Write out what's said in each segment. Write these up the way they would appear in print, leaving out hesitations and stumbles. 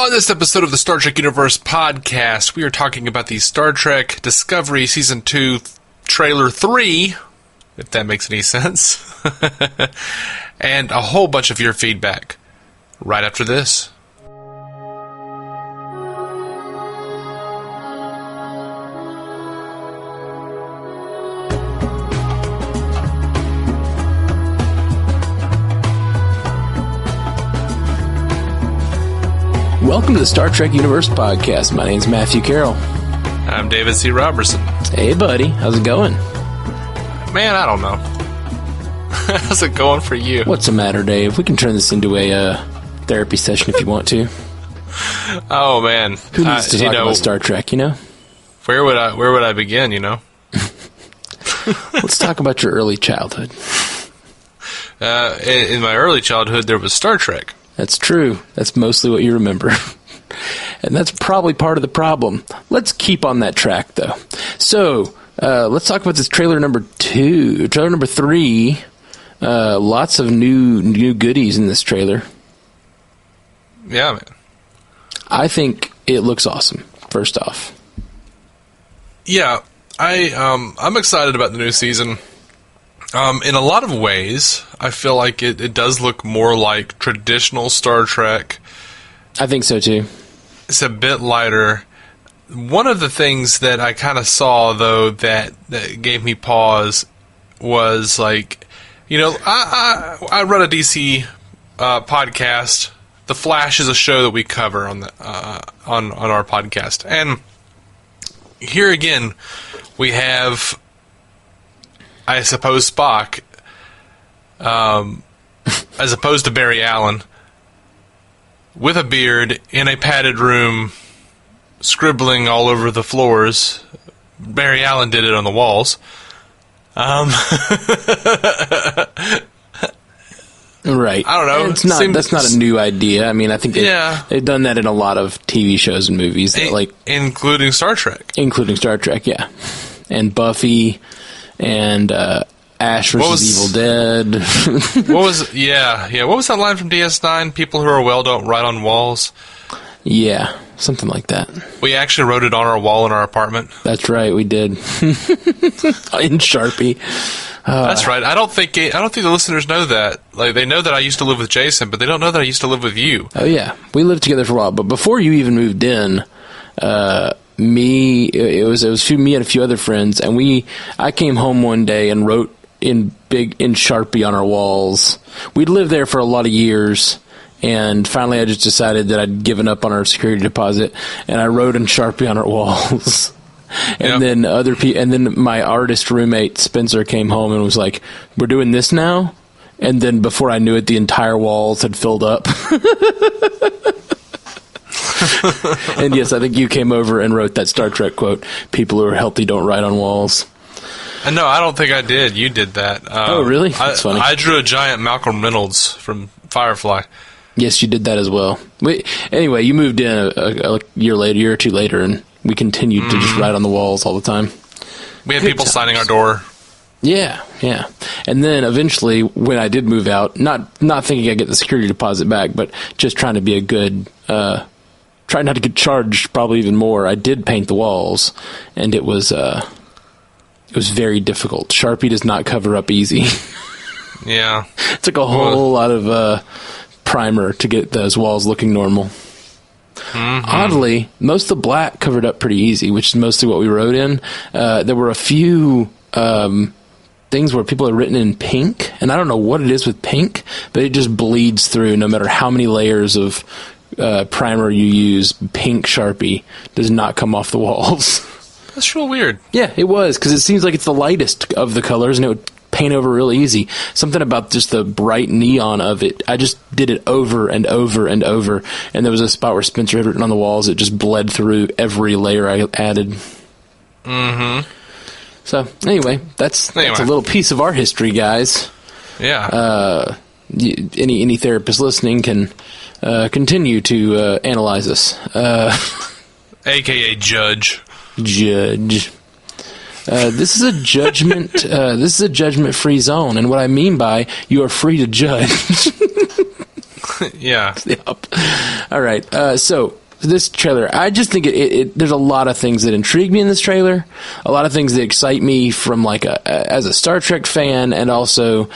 On this episode of the Star Trek Universe podcast, we are talking about the Star Trek Discovery Season 2 Trailer 3, if that makes any sense, and a whole bunch of your feedback right after this. Welcome to the Star Trek Universe podcast. My name's Matthew Carroll. I'm David C. Robertson. Hey, buddy. How's it going? Man, I don't know. How's it going for you? What's the matter, Dave? We can turn this into a therapy session if you want to. Oh, man. Who needs to talk about Star Trek, you know? Where would I begin, you know? Let's talk about your early childhood. In my early childhood, there was Star Trek. That's true. That's mostly what you remember. And that's probably part of the problem. Let's keep on that track, though. So, let's talk about this trailer number 2. Trailer number 3. Lots of new goodies in this trailer. Yeah, man. I think it looks awesome, first off. Yeah, I'm excited about the new season. In a lot of ways, I feel like it does look more like traditional Star Trek. I think so, too. It's a bit lighter. One of the things that I kind of saw, though, that gave me pause was, like, you know, I run a DC podcast. The Flash is a show that we cover on our podcast. And here again, we have, I suppose, Spock, as opposed to Barry Allen, with a beard, in a padded room, scribbling all over the floors. Barry Allen did it on the walls. Right. I don't know. That's not a new idea. I mean, I think they've done that in a lot of TV shows and movies. Including Star Trek. Including Star Trek, yeah. And Buffy, and Ash vs. Evil Dead. What was that line from DS9? People who are well don't write on walls. Yeah, something like that. We actually wrote it on our wall in our apartment. That's right, we did. In Sharpie. That's right. I don't think the listeners know that. Like, they know that I used to live with Jason, but they don't know that I used to live with you. Oh yeah, we lived together for a while. But before you even moved in, me and a few other friends, and I came home one day and wrote in Sharpie on our walls. We'd lived there for a lot of years, and finally I just decided that I'd given up on our security deposit, and I wrote in Sharpie on our walls. And then then my artist roommate Spencer came home and was like, "We're doing this now?" And then before I knew it, the entire walls had filled up. And yes, I think you came over and wrote that Star Trek quote, "People who are healthy don't write on walls." No, I don't think I did. You did that. Oh, really? That's funny. I drew a giant Malcolm Reynolds from Firefly. Yes, you did that as well. Anyway, you moved in a year or two later, and we continued to just write on the walls all the time. We had people signing our door. Yeah. And then eventually, when I did move out, not thinking I'd get the security deposit back, but just trying to be a good... trying not to get charged probably even more, I did paint the walls, and it was very difficult. Sharpie does not cover up easy. Yeah. It took a whole lot of primer to get those walls looking normal. Mm-hmm. Oddly, most of the black covered up pretty easy, which is mostly what we wrote in. There were a few things where people had written in pink, and I don't know what it is with pink, but it just bleeds through no matter how many layers of primer you use. Pink Sharpie does not come off the walls. That's real weird. Yeah, it was, because it seems like it's the lightest of the colors, and it would paint over real easy. Something about just the bright neon of it. I just did it over and over and over, and there was a spot where Spencer had written on the walls. It just bled through every layer I added. Mm-hmm. So, anyway, that's a little piece of our history, guys. Yeah. Any therapist listening can continue to analyze us. AKA judge. This is a judgment. This is a judgment-free zone, and what I mean by you are free to judge. Yeah. Yep. All right. So this trailer, I just think there's a lot of things that intrigue me in this trailer. A lot of things that excite me from as a Star Trek fan, and also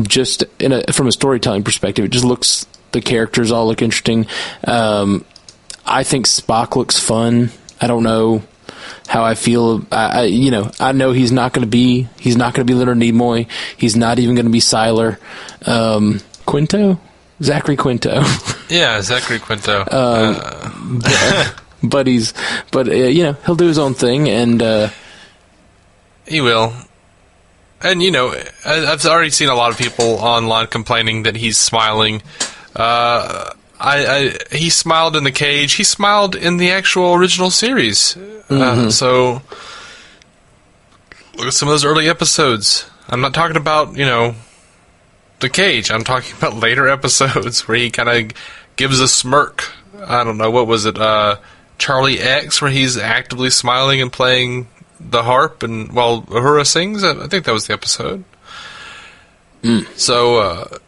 just from a storytelling perspective. It just looks, the characters all look interesting. I think Spock looks fun. I don't know how I feel. I know he's not going to be Leonard Nimoy. He's not even going to be Siler. Quinto? Zachary Quinto. Yeah, Zachary Quinto. But he'll do his own thing, and he will. And I've already seen a lot of people online complaining that he's smiling. He smiled in the cage. He smiled in the actual original series. So look at some of those early episodes. I'm not talking about the cage. I'm talking about later episodes where he kind of gives a smirk. I don't know, what was it? Charlie X, where he's actively smiling and playing the harp, and while Uhura sings. I think that was the episode. So.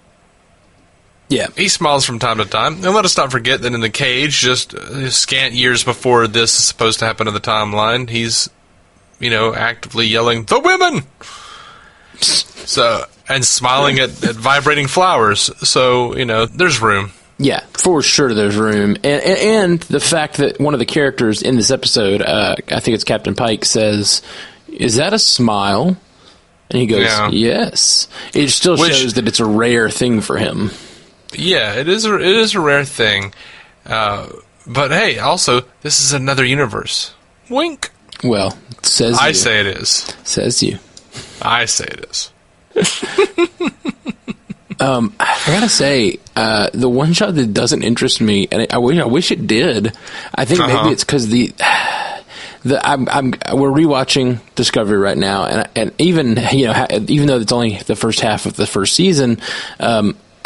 Yeah, he smiles from time to time. And let us not forget that in the cage, just scant years before this is supposed to happen in the timeline, he's, actively yelling, "The women!" And smiling at vibrating flowers. So, there's room. Yeah, for sure there's room. And the fact that one of the characters in this episode, I think it's Captain Pike, says, "Is that a smile?" And he goes, "Yes." It still shows that it's a rare thing for him. Yeah, it is a rare thing. But hey, also, this is another universe. Wink. Well, says I you. say it is. Says you. I say it is. I gotta say, the one shot that doesn't interest me, and I wish it did. I think maybe it's because we're rewatching Discovery right now, and even though it's only the first half of the first season,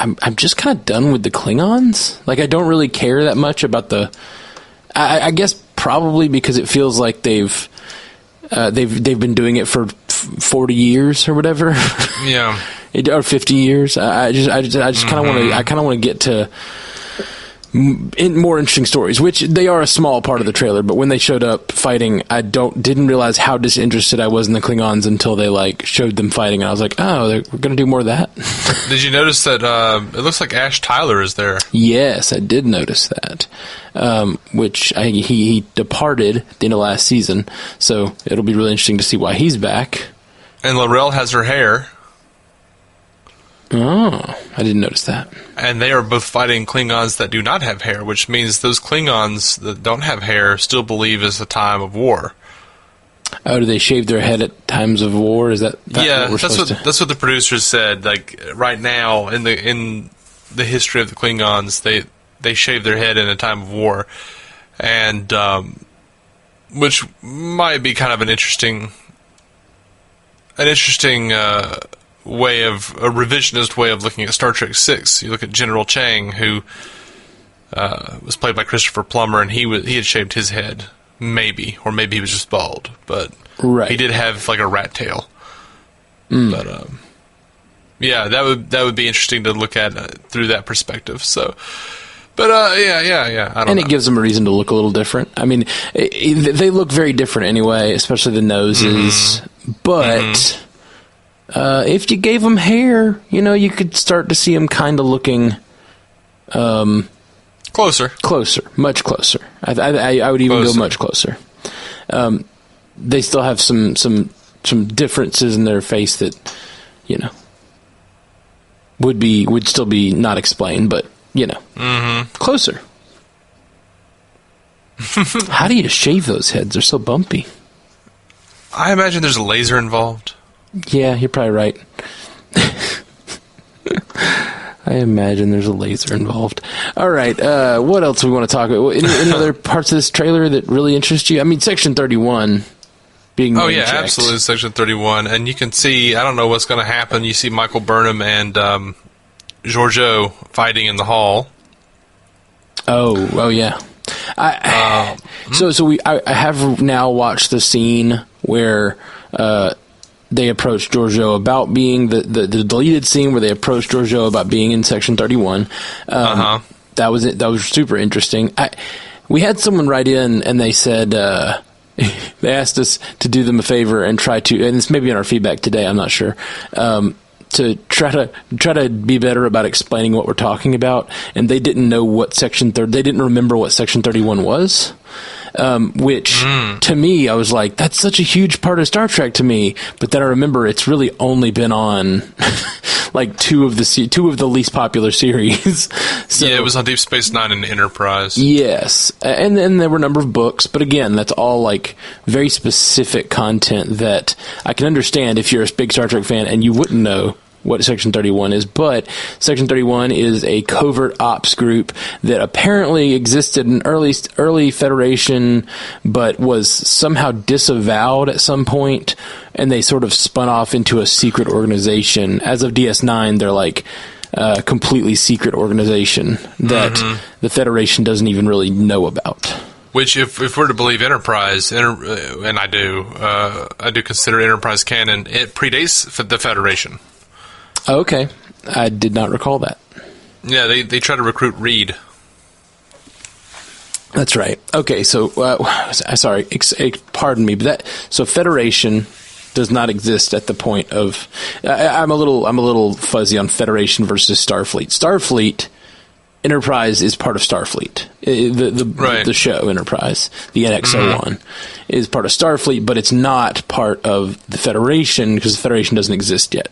I'm just kind of done with the Klingons. Like, I don't really care that much about I guess probably because it feels like they've been doing it for 40 years or whatever. Yeah. Or 50 years. I just kind of want to get to more interesting stories, which they are a small part of the trailer. But when they showed up fighting, I didn't realize how disinterested I was in the Klingons until they showed them fighting, and I was like, oh, we're going to do more of that. Did you notice that it looks like Ash Tyler is there? Yes, I did notice that. Which he departed at the end of last season, so it'll be really interesting to see why he's back. And L'Rell has her hair. Oh, I didn't notice that. And they are both fighting Klingons that do not have hair, which means those Klingons that don't have hair still believe it's a time of war. Oh, do they shave their head at times of war? Is that yeah? That's what the producers said. Like, right now in the history of the Klingons, they shave their head in a time of war, and which might be kind of an interesting revisionist way of looking at Star Trek VI. You look at General Chang, who was played by Christopher Plummer, and he had shaved his head, maybe he was just bald, but he did have a rat tail. But yeah, that would be interesting to look at through that perspective. So, but yeah. I don't know. It gives them a reason to look a little different. I mean, they look very different anyway, especially the noses. But if you gave them hair, you could start to see them kind of looking closer, much closer. I would even go much closer. They still have some differences in their face that would still be not explained, but closer. How do you shave those heads? They're so bumpy. I imagine there's a laser involved. Yeah, you're probably right. I imagine there's a laser involved. All right, what else do we want to talk about? Any other parts of this trailer that really interest you? I mean, Section 31 being Oh, yeah, checked. absolutely, Section 31. And you can see, I don't know what's going to happen. You see Michael Burnham and Georgiou fighting in the hall. Oh, yeah. I have now watched the scene where they approached Giorgio about being the deleted scene where they approached Giorgio about being in Section 31. That was it. That was super interesting. We had someone write in and they said, they asked us to do them a favor and try to, and this may be in our feedback today, I'm not sure, to try to be better about explaining what we're talking about. And they didn't know what they didn't remember what Section 31 was. Which to me, I was like, that's such a huge part of Star Trek to me. But then I remember it's really only been on like two of the least popular series. So, yeah, it was on Deep Space Nine and Enterprise. Yes, and then there were a number of books, but again, that's all like very specific content that I can understand if you're a big Star Trek fan and you wouldn't know what Section 31 is. But Section 31 is a covert ops group that apparently existed in early Federation, but was somehow disavowed at some point, and they sort of spun off into a secret organization. As of DS9, they're like a completely secret organization that the Federation doesn't even really know about. Which, if we're to believe Enterprise, and I do consider Enterprise canon, it predates the Federation. Okay. I did not recall that. Yeah, they try to recruit Reed. That's right. Okay, so, sorry, pardon me, but so Federation does not exist at the point of, I'm a little fuzzy on Federation versus Starfleet. Starfleet, Enterprise is part of Starfleet. The show Enterprise, the NX-01, is part of Starfleet, but it's not part of the Federation because the Federation doesn't exist yet.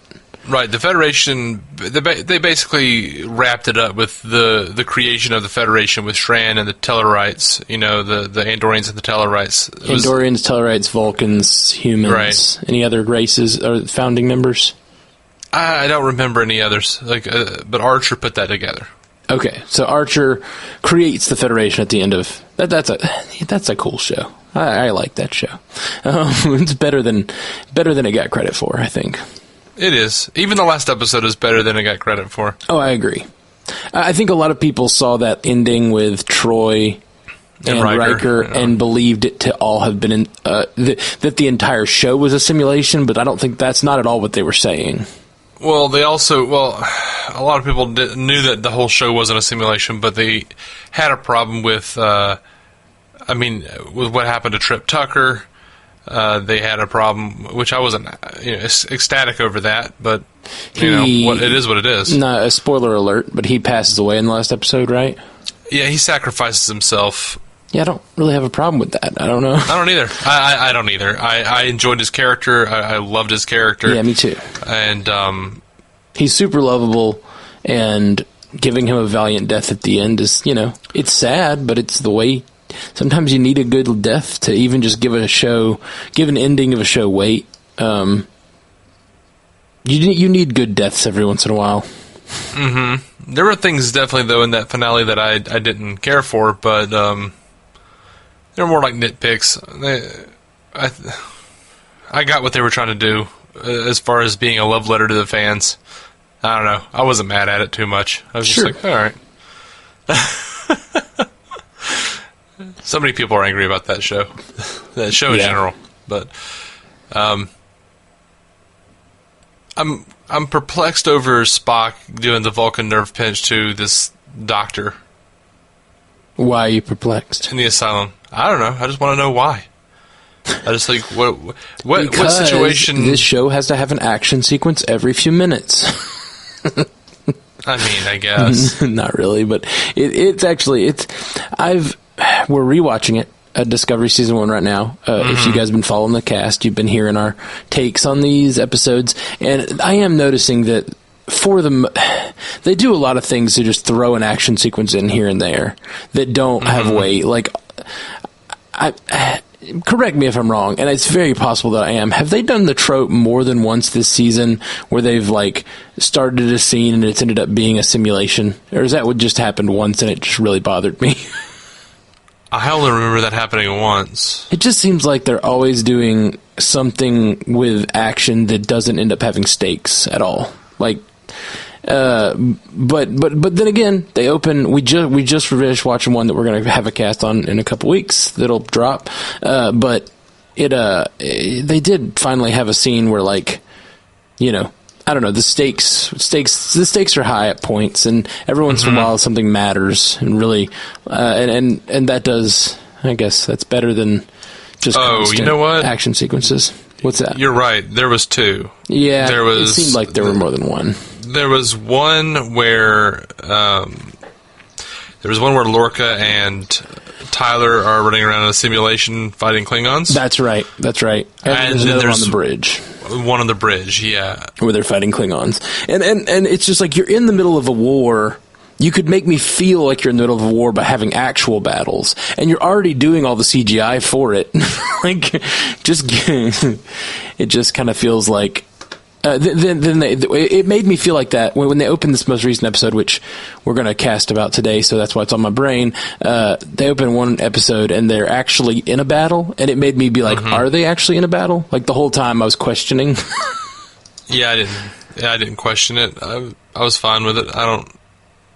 Right, the Federation, they basically wrapped it up with the creation of the Federation with Shran and the Tellarites, the Andorians and the Tellarites. Andorians, Tellarites, Vulcans, humans. Right. Any other races or founding members? I don't remember any others, but Archer put that together. Okay, so Archer creates the Federation at the end of that. That's a cool show. I like that show. It's better than it got credit for, I think. It is. Even the last episode is better than it got credit for. Oh, I agree. I think a lot of people saw that ending with Troy and Riker and believed it to all have been that the entire show was a simulation, but I don't think that's not at all what they were saying. Well, a lot of people knew that the whole show wasn't a simulation, but they had a problem with with what happened to Trip Tucker. They had a problem, which I wasn't ecstatic over that, but it is what it is. Not a spoiler alert, but he passes away in the last episode, right? Yeah, he sacrifices himself. Yeah, I don't really have a problem with that. I don't know. I don't either. I don't either. I enjoyed his character. I loved his character. Yeah, me too. And he's super lovable, and giving him a valiant death at the end is, it's sad, but it's the way. Sometimes you need a good death to even just give an ending of a show weight. You need good deaths every once in a while. Mm-hmm. There were things definitely, though, in that finale that I didn't care for, but they were more like nitpicks. I got what they were trying to do as far as being a love letter to the fans. I don't know. I wasn't mad at it too much. I was just like, all right. So many people are angry about that show in general. But I'm perplexed over Spock doing the Vulcan nerve pinch to this doctor. Why are you perplexed? In the asylum. I don't know. I just want to know why. I just think, what situation... This show has to have an action sequence every few minutes. I guess. Not really, but we're rewatching it, Discovery Season 1 right now. If you guys have been following the cast, you've been hearing our takes on these episodes, and I am noticing that for them, they do a lot of things to just throw an action sequence in here and there that don't have weight. Like, correct me if I'm wrong, and it's very possible that I am. Have they done the trope more than once this season where they've started a scene and it's ended up being a simulation? Or is that what just happened once and it just really bothered me? I only remember that happening once. It just seems like they're always doing something with action that doesn't end up having stakes at all. But then again, they open. We just finished watching one that we're going to have a cast on in a couple weeks that'll drop. But they did finally have a scene where, like, you know, I don't know, the stakes are high at points, and every once in a while something matters, and really, and that does, I guess that's better than just constant you know what? action sequences. What's that? You're right. There was two. Yeah, it seemed like there were more than one. There was one where Lorca and Tyler are running around in a simulation fighting Klingons. That's right. And then there's on the bridge. One on the bridge, yeah, where they're fighting Klingons, and it's just like you're in the middle of a war. You could make me feel like you're in the middle of a war by having actual battles, and you're already doing all the CGI for it. Like, it just kind of feels like. It made me feel like that when they opened this most recent episode, which we're going to cast about today, so that's why it's on my brain. They open one episode and they're actually in a battle, and it made me be like, are they actually in a battle? Like, the whole time I was questioning. Yeah, I didn't question it. I was fine with it.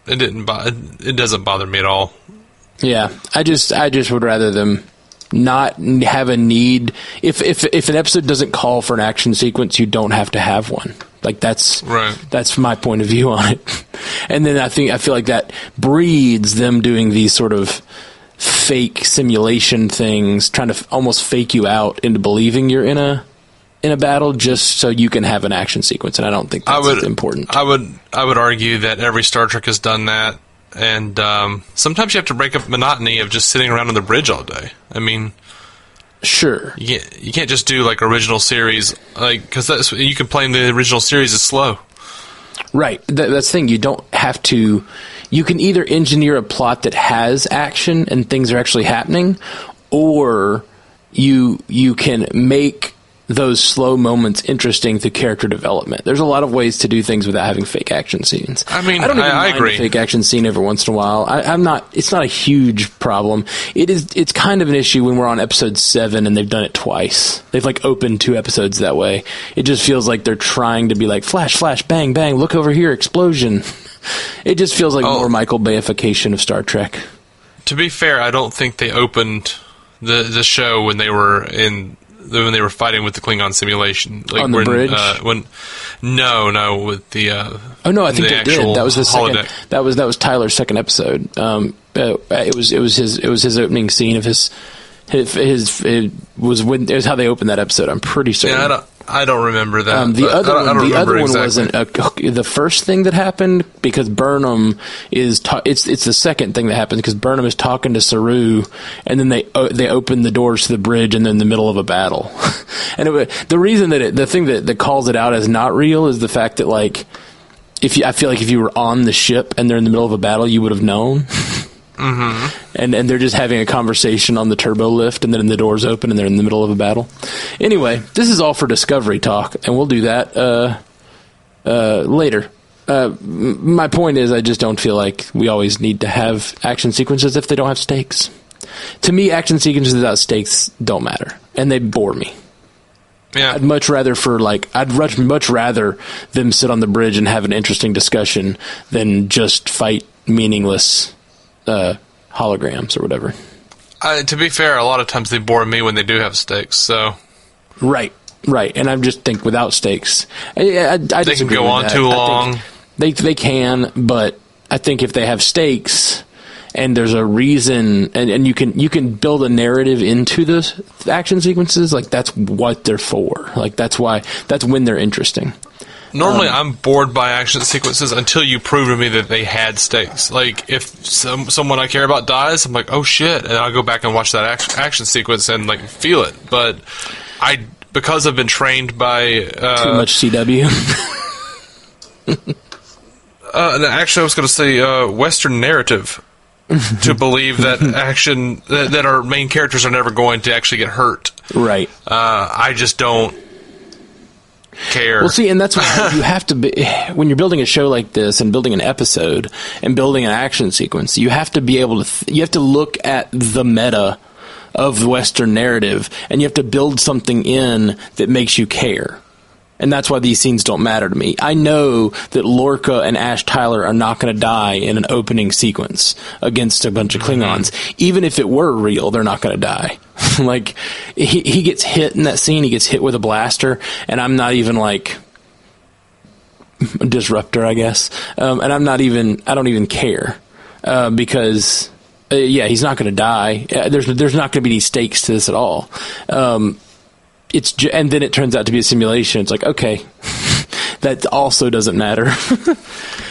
It doesn't bother me at all. Yeah, I just would rather them not have a need. If an episode doesn't call for an action sequence, you don't have to have one. Like, that's right. That's my point of view on it. And then I feel like that breeds them doing these sort of fake simulation things, trying to almost fake you out into believing you're in a battle just so you can have an action sequence. And I don't think that's important. I would argue that every Star Trek has done that. And sometimes you have to break up monotony of just sitting around on the bridge all day. I mean, sure, you can't just do like original series, like, because you can claim the original series is slow. Right. That's the thing. You don't have to. You can either engineer a plot that has action and things are actually happening, or you can make those slow moments interesting through character development. There's a lot of ways to do things without having fake action scenes. I mean, I don't even mind agree. A fake action scene every once in a while. It's not a huge problem. It's kind of an issue when we're on episode 7 and they've done it twice. They've like opened 2 episodes that way. It just feels like they're trying to be like flash, flash, bang, bang, look over here, explosion. It just feels like more Michael Bayification of Star Trek. To be fair, I don't think they opened the show when they were fighting with the Klingon simulation, like on the bridge. With the. I think they did. That was the holodeck. second. That was Tyler's second episode. It was his opening scene of his. It was how they opened that episode. I'm pretty certain. Yeah, I don't remember that. The other one exactly. wasn't the first thing that happened, because Burnham is. It's the second thing that happens, because Burnham is talking to Saru, and then they open the doors to the bridge, and they're in the middle of a battle. And the reason that the thing that calls it out as not real is the fact that, like, I feel like if you were on the ship and they're in the middle of a battle, you would have known. Mm-hmm. And they're just having a conversation on the turbo lift, and then the doors open and they're in the middle of a battle. Anyway, this is all for Discovery talk, and we'll do that later. My point is, I just don't feel like we always need to have action sequences if they don't have stakes. To me, action sequences without stakes don't matter, and they bore me. Yeah. I'd much rather them sit on the bridge and have an interesting discussion than just fight meaningless holograms or whatever. To be fair, a lot of times they bore me when they do have stakes. So right, and I just think without stakes, I they can go on too long. They can, but I think if they have stakes and there's a reason, and you can build a narrative into the action sequences, like, that's what they're for. Like, that's when they're interesting. Normally, I'm bored by action sequences until you prove to me that they had stakes. Like, if someone I care about dies, I'm like, oh shit, and I'll go back and watch that action sequence and, like, feel it. But because I've been trained by too much CW. Actually, I was going to say Western narrative to believe that action that our main characters are never going to actually get hurt. Right. I just don't care. Well, see, and that's why you have to be, when you're building a show like this and building an episode and building an action sequence, you have to be able to you have to look at the meta of the Western narrative, and you have to build something in that makes you care. And that's why these scenes don't matter to me. I know that Lorca and Ash Tyler are not going to die in an opening sequence against a bunch of Klingons. Even if it were real, they're not going to die. Like, he gets hit in that scene. He gets hit with a blaster, and I'm not even like a disruptor, I guess. And I don't even care because he's not going to die. There's not going to be any stakes to this at all. And then it turns out to be a simulation. It's like, okay, that also doesn't matter.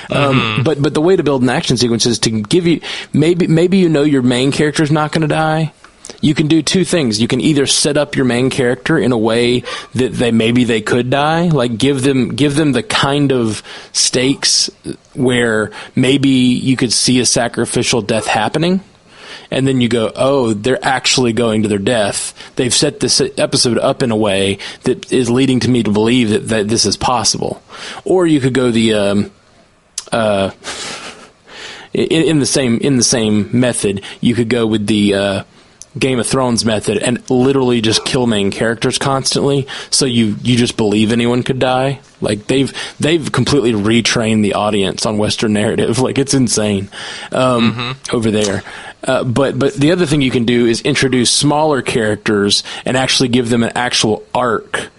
But the way to build an action sequence is to give you maybe your main character is not going to die. You can do two things. You can either set up your main character in a way that they could die, like give them the kind of stakes where maybe you could see a sacrificial death happening. And then you go, oh, they're actually going to their death. They've set this episode up in a way that is leading to me to believe that this is possible. Or you could go the in the same method. You could go with the Game of Thrones method and literally just kill main characters constantly, so you just believe anyone could die. Like they've completely retrained the audience on Western narrative. Like it's insane over there. But the other thing you can do is introduce smaller characters and actually give them an actual arc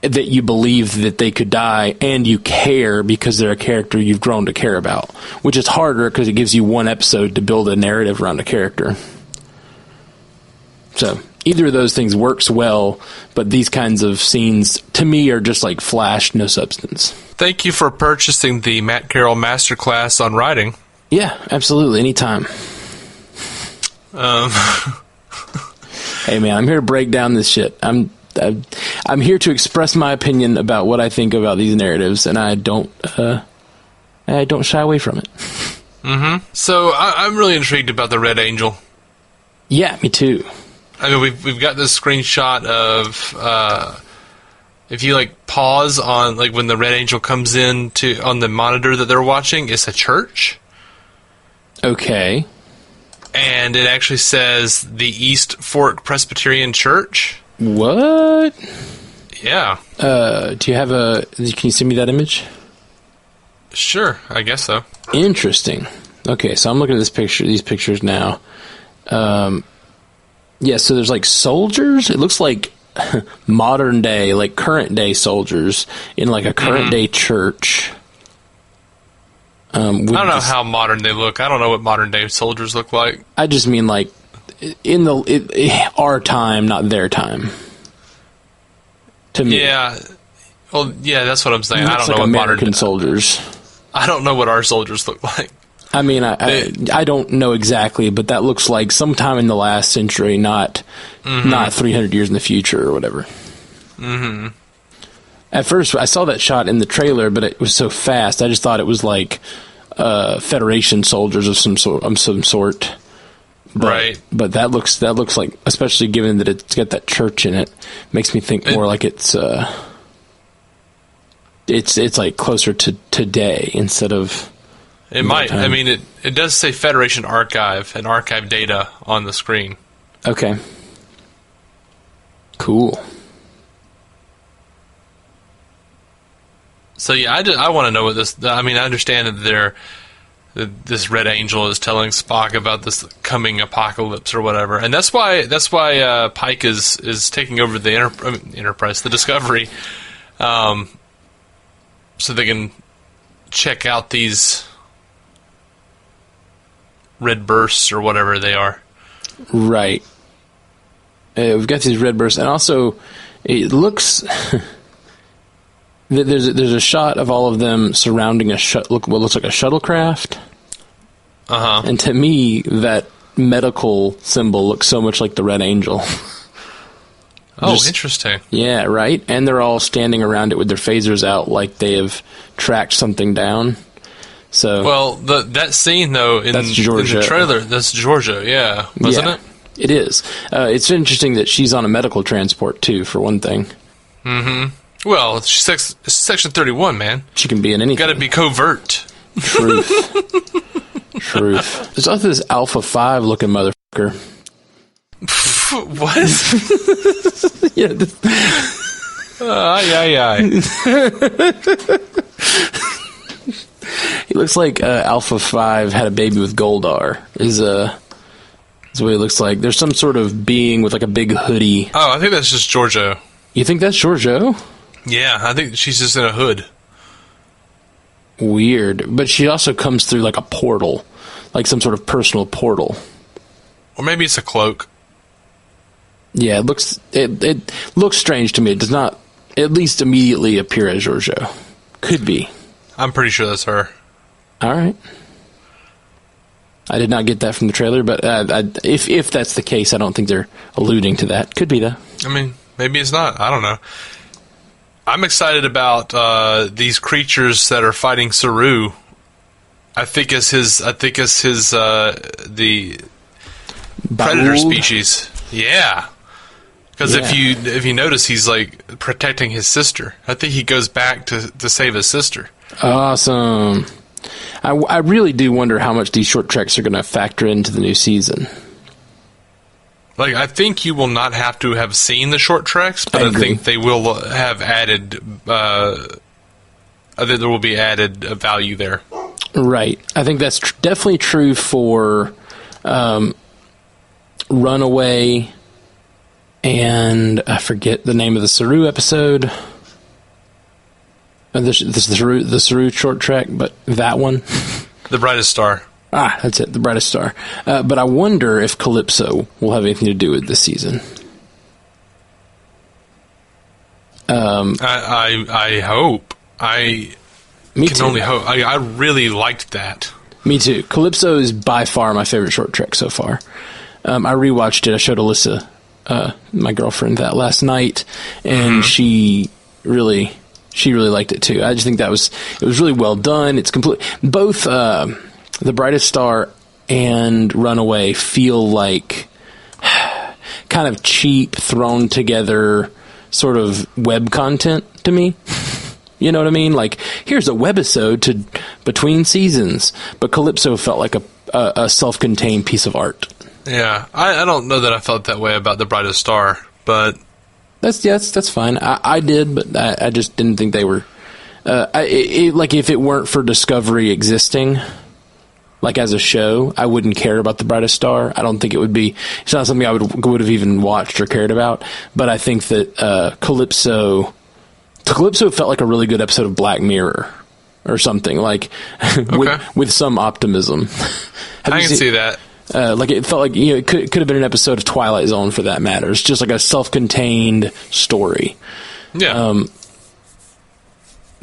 that you believe that they could die and you care because they're a character you've grown to care about, which is harder because it gives you one episode to build a narrative around a character. So either of those things works well, but these kinds of scenes, to me, are just like flash, no substance. Thank you for purchasing the Matt Carroll Masterclass on writing. Yeah, absolutely. Anytime. Hey, man, I'm here to break down this shit. I'm here to express my opinion about what I think about these narratives, and I don't shy away from it. So I'm really intrigued about the Red Angel. Yeah, me too. I mean, we've got this screenshot of if you like pause on like when the Red Angel comes in on the monitor that they're watching, it's a church. Okay. And it actually says the East Fork Presbyterian Church. What? Yeah. Do you have can you send me that image? Sure, I guess so. Interesting. Okay, so I'm looking at these pictures now. Yeah, so there's like soldiers. It looks like modern day, like current day soldiers in like a current day church. I don't know how modern they look. I don't know what modern day soldiers look like. I just mean like in our time, not their time. To me, yeah. Well, yeah, that's what I'm saying. I don't know what American soldiers. I don't know what our soldiers look like. I mean, I don't know exactly, but that looks like sometime in the last century, not 300 years in the future or whatever. Mm-hmm. At first, I saw that shot in the trailer, but it was so fast, I just thought it was like Federation soldiers of some sort. Right. But that looks like, especially given that it's got that church in it, makes me think more like it's like closer to today instead of. It might. I mean, it does say Federation Archive and archive data on the screen. Okay. Cool. So yeah, I want to know what this. I mean, I understand that this Red Angel is telling Spock about this coming apocalypse or whatever, and that's why Pike is taking over the Enterprise, the Discovery, so they can check out these red bursts or whatever they are. Right. We've got these red bursts, and also it looks. There's a shot of all of them surrounding what looks like a shuttlecraft. And to me, that medical symbol looks so much like the Red Angel. Interesting. Yeah, right? And they're all standing around it with their phasers out like they have tracked something down. So, well, that scene, though, in the trailer, that's Georgia, yeah. Wasn't it? It is. It's interesting that she's on a medical transport, too, for one thing. Mm-hmm. Well, she's Section 31, man. She can be in anything. Got to be covert. Truth. There's also this Alpha 5 looking motherfucker. What? Yeah. He looks like Alpha 5 had a baby with Goldar. That's what he looks like. There's some sort of being with like a big hoodie. Oh, I think that's just Giorgio. You think that's Giorgio? Yeah, I think she's just in a hood. Weird. But she also comes through like a portal, like some sort of personal portal. Or maybe it's a cloak. Yeah, it looks strange to me. It does not, at least immediately, appear as Giorgio. Could be. I'm pretty sure that's her. All right. I did not get that from the trailer, but if that's the case, I don't think they're alluding to that. Could be, though. I mean, maybe it's not. I don't know. I'm excited about these creatures that are fighting Saru. I think it's the predator species. Yeah. Because if you notice, he's like protecting his sister. I think he goes back to save his sister. Awesome. I really do wonder how much these short treks are going to factor into the new season. Like, I think you will not have to have seen the short treks, but I think they will have added. I think there will be added value there. Right. I think that's definitely true for Runaway. And I forget the name of the Saru episode. This is the Saru short trek, but that one. The Brightest Star. Ah, that's it, The Brightest Star. But I wonder if Calypso will have anything to do with this season. I hope. Me can only hope. I really liked that. Me too. Calypso is by far my favorite short trek so far. I rewatched it. I showed Alyssa, my girlfriend, that last night, and she really liked it too. I just think it was really well done. It's complete. Both The Brightest Star and Runaway feel like kind of cheap, thrown together sort of web content to me. You know what I mean? Like, here's a webisode between seasons, but Calypso felt like a self-contained piece of art. Yeah, I don't know that I felt that way about The Brightest Star, but that's fine. I did, but I just didn't think they were. Like, if it weren't for Discovery existing, like as a show, I wouldn't care about The Brightest Star. I don't think it would be. It's not something I would have even watched or cared about. But I think that Calypso felt like a really good episode of Black Mirror or something, like with some optimism. I can see that. Like, it felt like, it could have been an episode of Twilight Zone for that matter. It's just like a self-contained story. Yeah.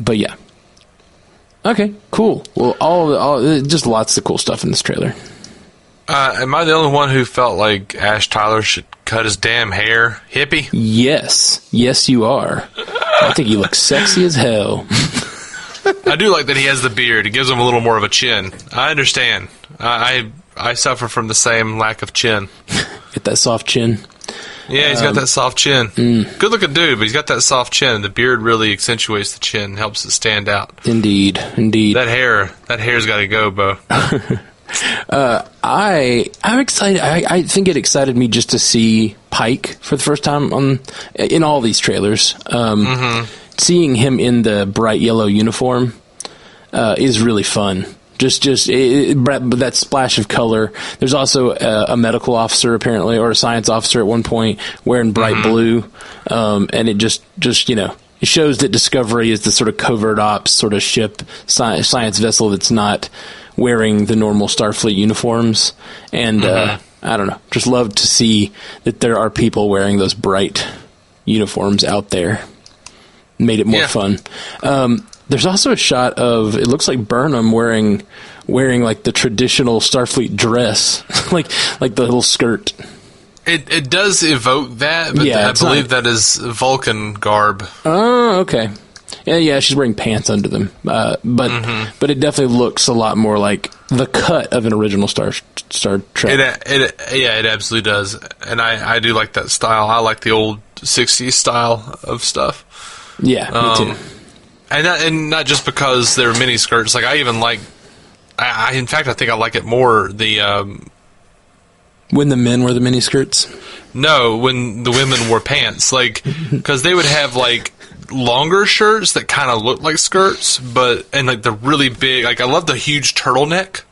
But yeah. Okay, cool. Well, all just lots of cool stuff in this trailer. Am I the only one who felt like Ash Tyler should cut his damn hair? Hippie? Yes, you are. I think he looks sexy as hell. I do like that he has the beard. It gives him a little more of a chin. I understand. I suffer from the same lack of chin. Get that soft chin. Yeah, he's got that soft chin. Good looking dude, but he's got that soft chin. The beard really accentuates the chin, helps it stand out. Indeed. That hair's got to go, Bo. I'm excited. I think it excited me just to see Pike for the first time in all these trailers. Seeing him in the bright yellow uniform is really fun. Just that splash of color. There's also a medical officer apparently, or a science officer at one point, wearing bright blue, and it just it shows that Discovery is the sort of covert ops sort of ship, science vessel that's not wearing the normal Starfleet uniforms. And I don't know, just love to see that there are people wearing those bright uniforms out there. Made it more fun. There's also a shot of, it looks like Burnham wearing like the traditional Starfleet dress, like the little skirt. It does evoke that, but I believe that is Vulcan garb. Oh, okay. Yeah, she's wearing pants under them, but it definitely looks a lot more like the cut of an original Star Trek. It absolutely does, and I do like that style. I like the old '60s style of stuff. Yeah, me too. And not just because they're mini skirts. Like, I even like. In fact, I think I like it more when the men wear the mini skirts. No, when the women wore pants, like, because they would have like longer shirts that kind of look like skirts, and like the really big. Like, I love the huge turtleneck.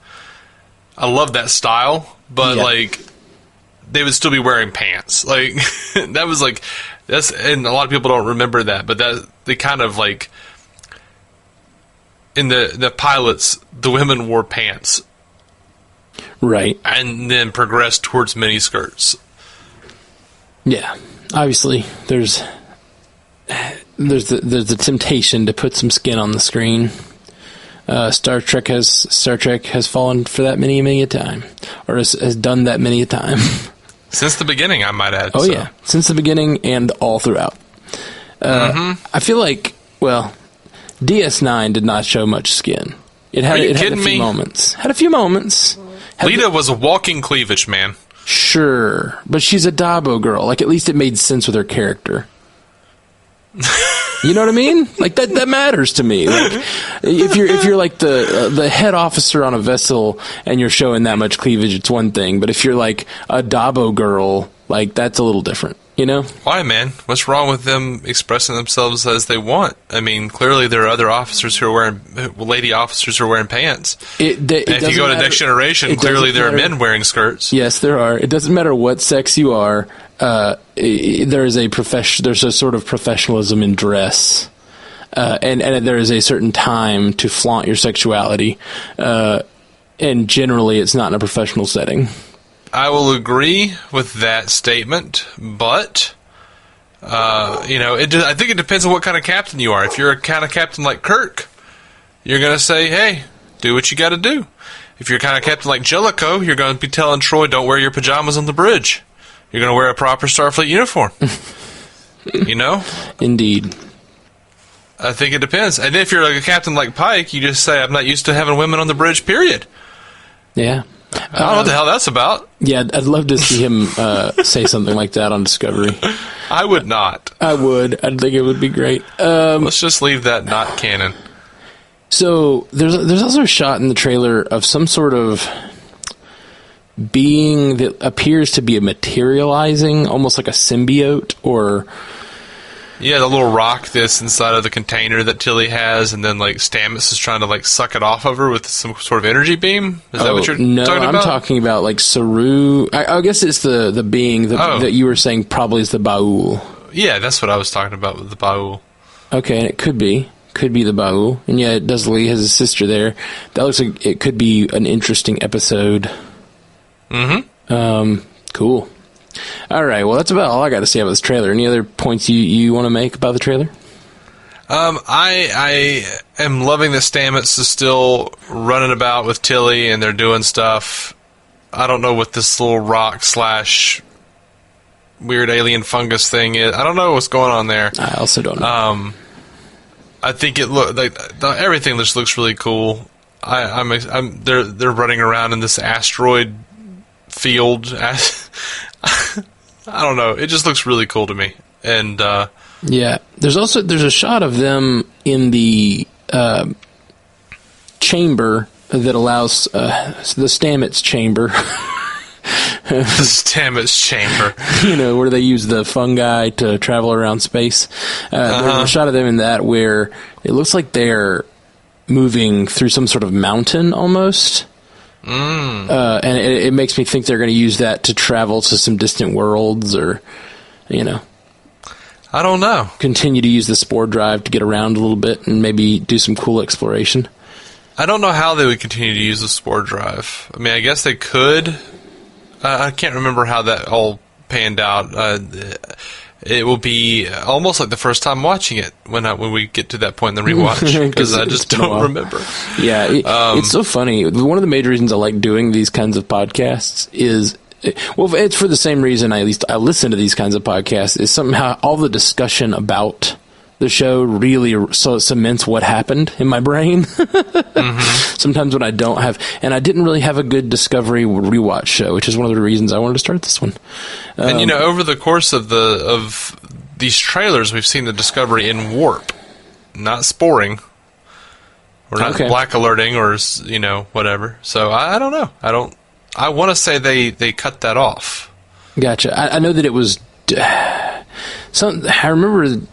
I love that style, but like they would still be wearing pants. Like, that was like, and a lot of people don't remember that, but that, they kind of like, in the pilots, the women wore pants. Right. And then progressed towards mini skirts. Yeah. Obviously, there's the temptation to put some skin on the screen. Star Trek has fallen for that many a time, or has done that many a time. Since the beginning, I might add. Oh, so. Yeah. Since the beginning and all throughout. I feel like, well, DS9 did not show much skin. It had a few moments. Had a few moments. Lita was a walking cleavage, man. Sure, but she's a Dabo girl. Like, at least it made sense with her character. You know what I mean? Like, that matters to me. Like, if you're like the head officer on a vessel and you're showing that much cleavage, it's one thing. But if you're like a Dabo girl, like, that's a little different. You know? Why, man? What's wrong with them expressing themselves as they want? I mean, clearly there are other officers who are wearing, lady officers who are wearing pants. And if you go to Next Generation, clearly there are men wearing skirts. Yes, there are. It doesn't matter what sex you are. There's a sort of professionalism in dress, and there is a certain time to flaunt your sexuality, and generally it's not in a professional setting. I will agree with that statement, but I think it depends on what kind of captain you are. If you're a kind of captain like Kirk, you're going to say, "Hey, do what you got to do." If you're kind of captain like Jellicoe, you're going to be telling Troy, "Don't wear your pajamas on the bridge. You're going to wear a proper Starfleet uniform." You know? Indeed. I think it depends. And if you're like a captain like Pike, you just say, "I'm not used to having women on the bridge, period." Yeah. I don't know what the hell that's about. Yeah, I'd love to see him say something like that on Discovery. I would not. I would. I'd think it would be great. Let's just leave that not canon. So there's also a shot in the trailer of some sort of being that appears to be materializing, almost like a symbiote, or... Yeah, the little rock that's inside of the container that Tilly has, and then like Stamets is trying to like suck it off of her with some sort of energy beam. Is that what you're talking about? No, I'm talking about like Saru. I guess it's the being that you were saying probably is the Baul. Yeah, that's what I was talking about with the Baul. Okay, and it could be the Baul, and yeah, Dudley has a sister there. That looks like it could be an interesting episode. Mm-hmm. Cool. All right, well, that's about all I got to say about this trailer. Any other points you want to make about the trailer? I am loving that Stamets is still running about with Tilly, and they're doing stuff. I don't know what this little rock / weird alien fungus thing is. I don't know what's going on there. I also don't know. I think it everything just looks really cool. They're running around in this asteroid field. I don't know. It just looks really cool to me. And yeah, there's a shot of them in the chamber that allows the Stamets chamber. The Stamets chamber. You know, where they use the fungi to travel around space. There's a shot of them in that where it looks like they're moving through some sort of mountain almost. And it makes me think they're going to use that to travel to some distant worlds, or, you know. I don't know. Continue to use the spore drive to get around a little bit and maybe do some cool exploration. I don't know how they would continue to use the spore drive. I mean, I guess they could. I can't remember how that all panned out. It will be almost like the first time watching it when we get to that point in the rewatch, because I just don't remember. Yeah, it's so funny. One of the major reasons I like doing these kinds of podcasts is, well, it's for the same reason I listen to these kinds of podcasts, is somehow all the discussion about the show really cements what happened in my brain. Sometimes when I don't have, and I didn't really have a good Discovery rewatch show, which is one of the reasons I wanted to start this one. And over the course of these trailers, we've seen the Discovery in warp, not sporing, or not black alerting, or whatever. So I don't know. I want to say they cut that off. Gotcha. I know that it was. I remember.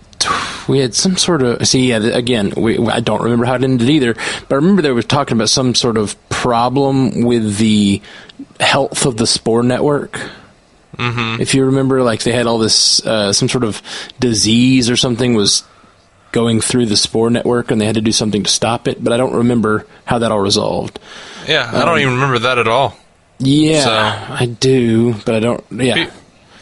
We had some sort of... See, yeah, again, I don't remember how it ended either, but I remember they were talking about some sort of problem with the health of the spore network. Mm-hmm. If you remember, like, they had all this, some sort of disease or something was going through the spore network, and they had to do something to stop it, but I don't remember how that all resolved. Yeah, I don't even remember that at all. Yeah, so, I do, but I don't, yeah.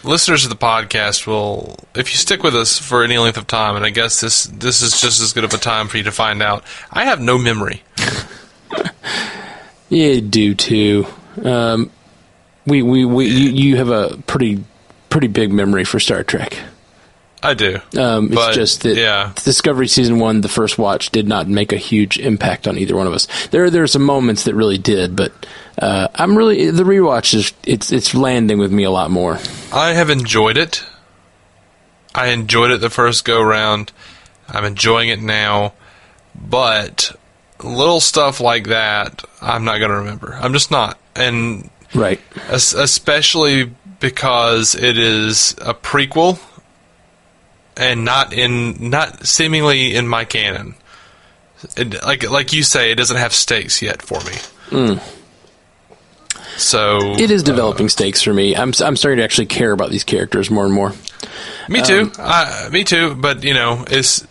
Listeners of the podcast will, if you stick with us for any length of time, and I guess this is just as good of a time for you to find out, I have no memory. Yeah, you do too. You have a pretty big memory for Star Trek. I do. It's just that Discovery Season 1, the first watch, did not make a huge impact on either one of us. There are some moments that really did, but the rewatch it's landing with me a lot more. I have enjoyed it. I enjoyed it the first go round. I'm enjoying it now, but little stuff like that, I'm not going to remember. I'm just not, and right, especially because it is a prequel. And not seemingly in my canon. Like you say, it doesn't have stakes yet for me. So it is developing stakes for me. I'm starting to actually care about these characters more and more. Me too. Me too. But it's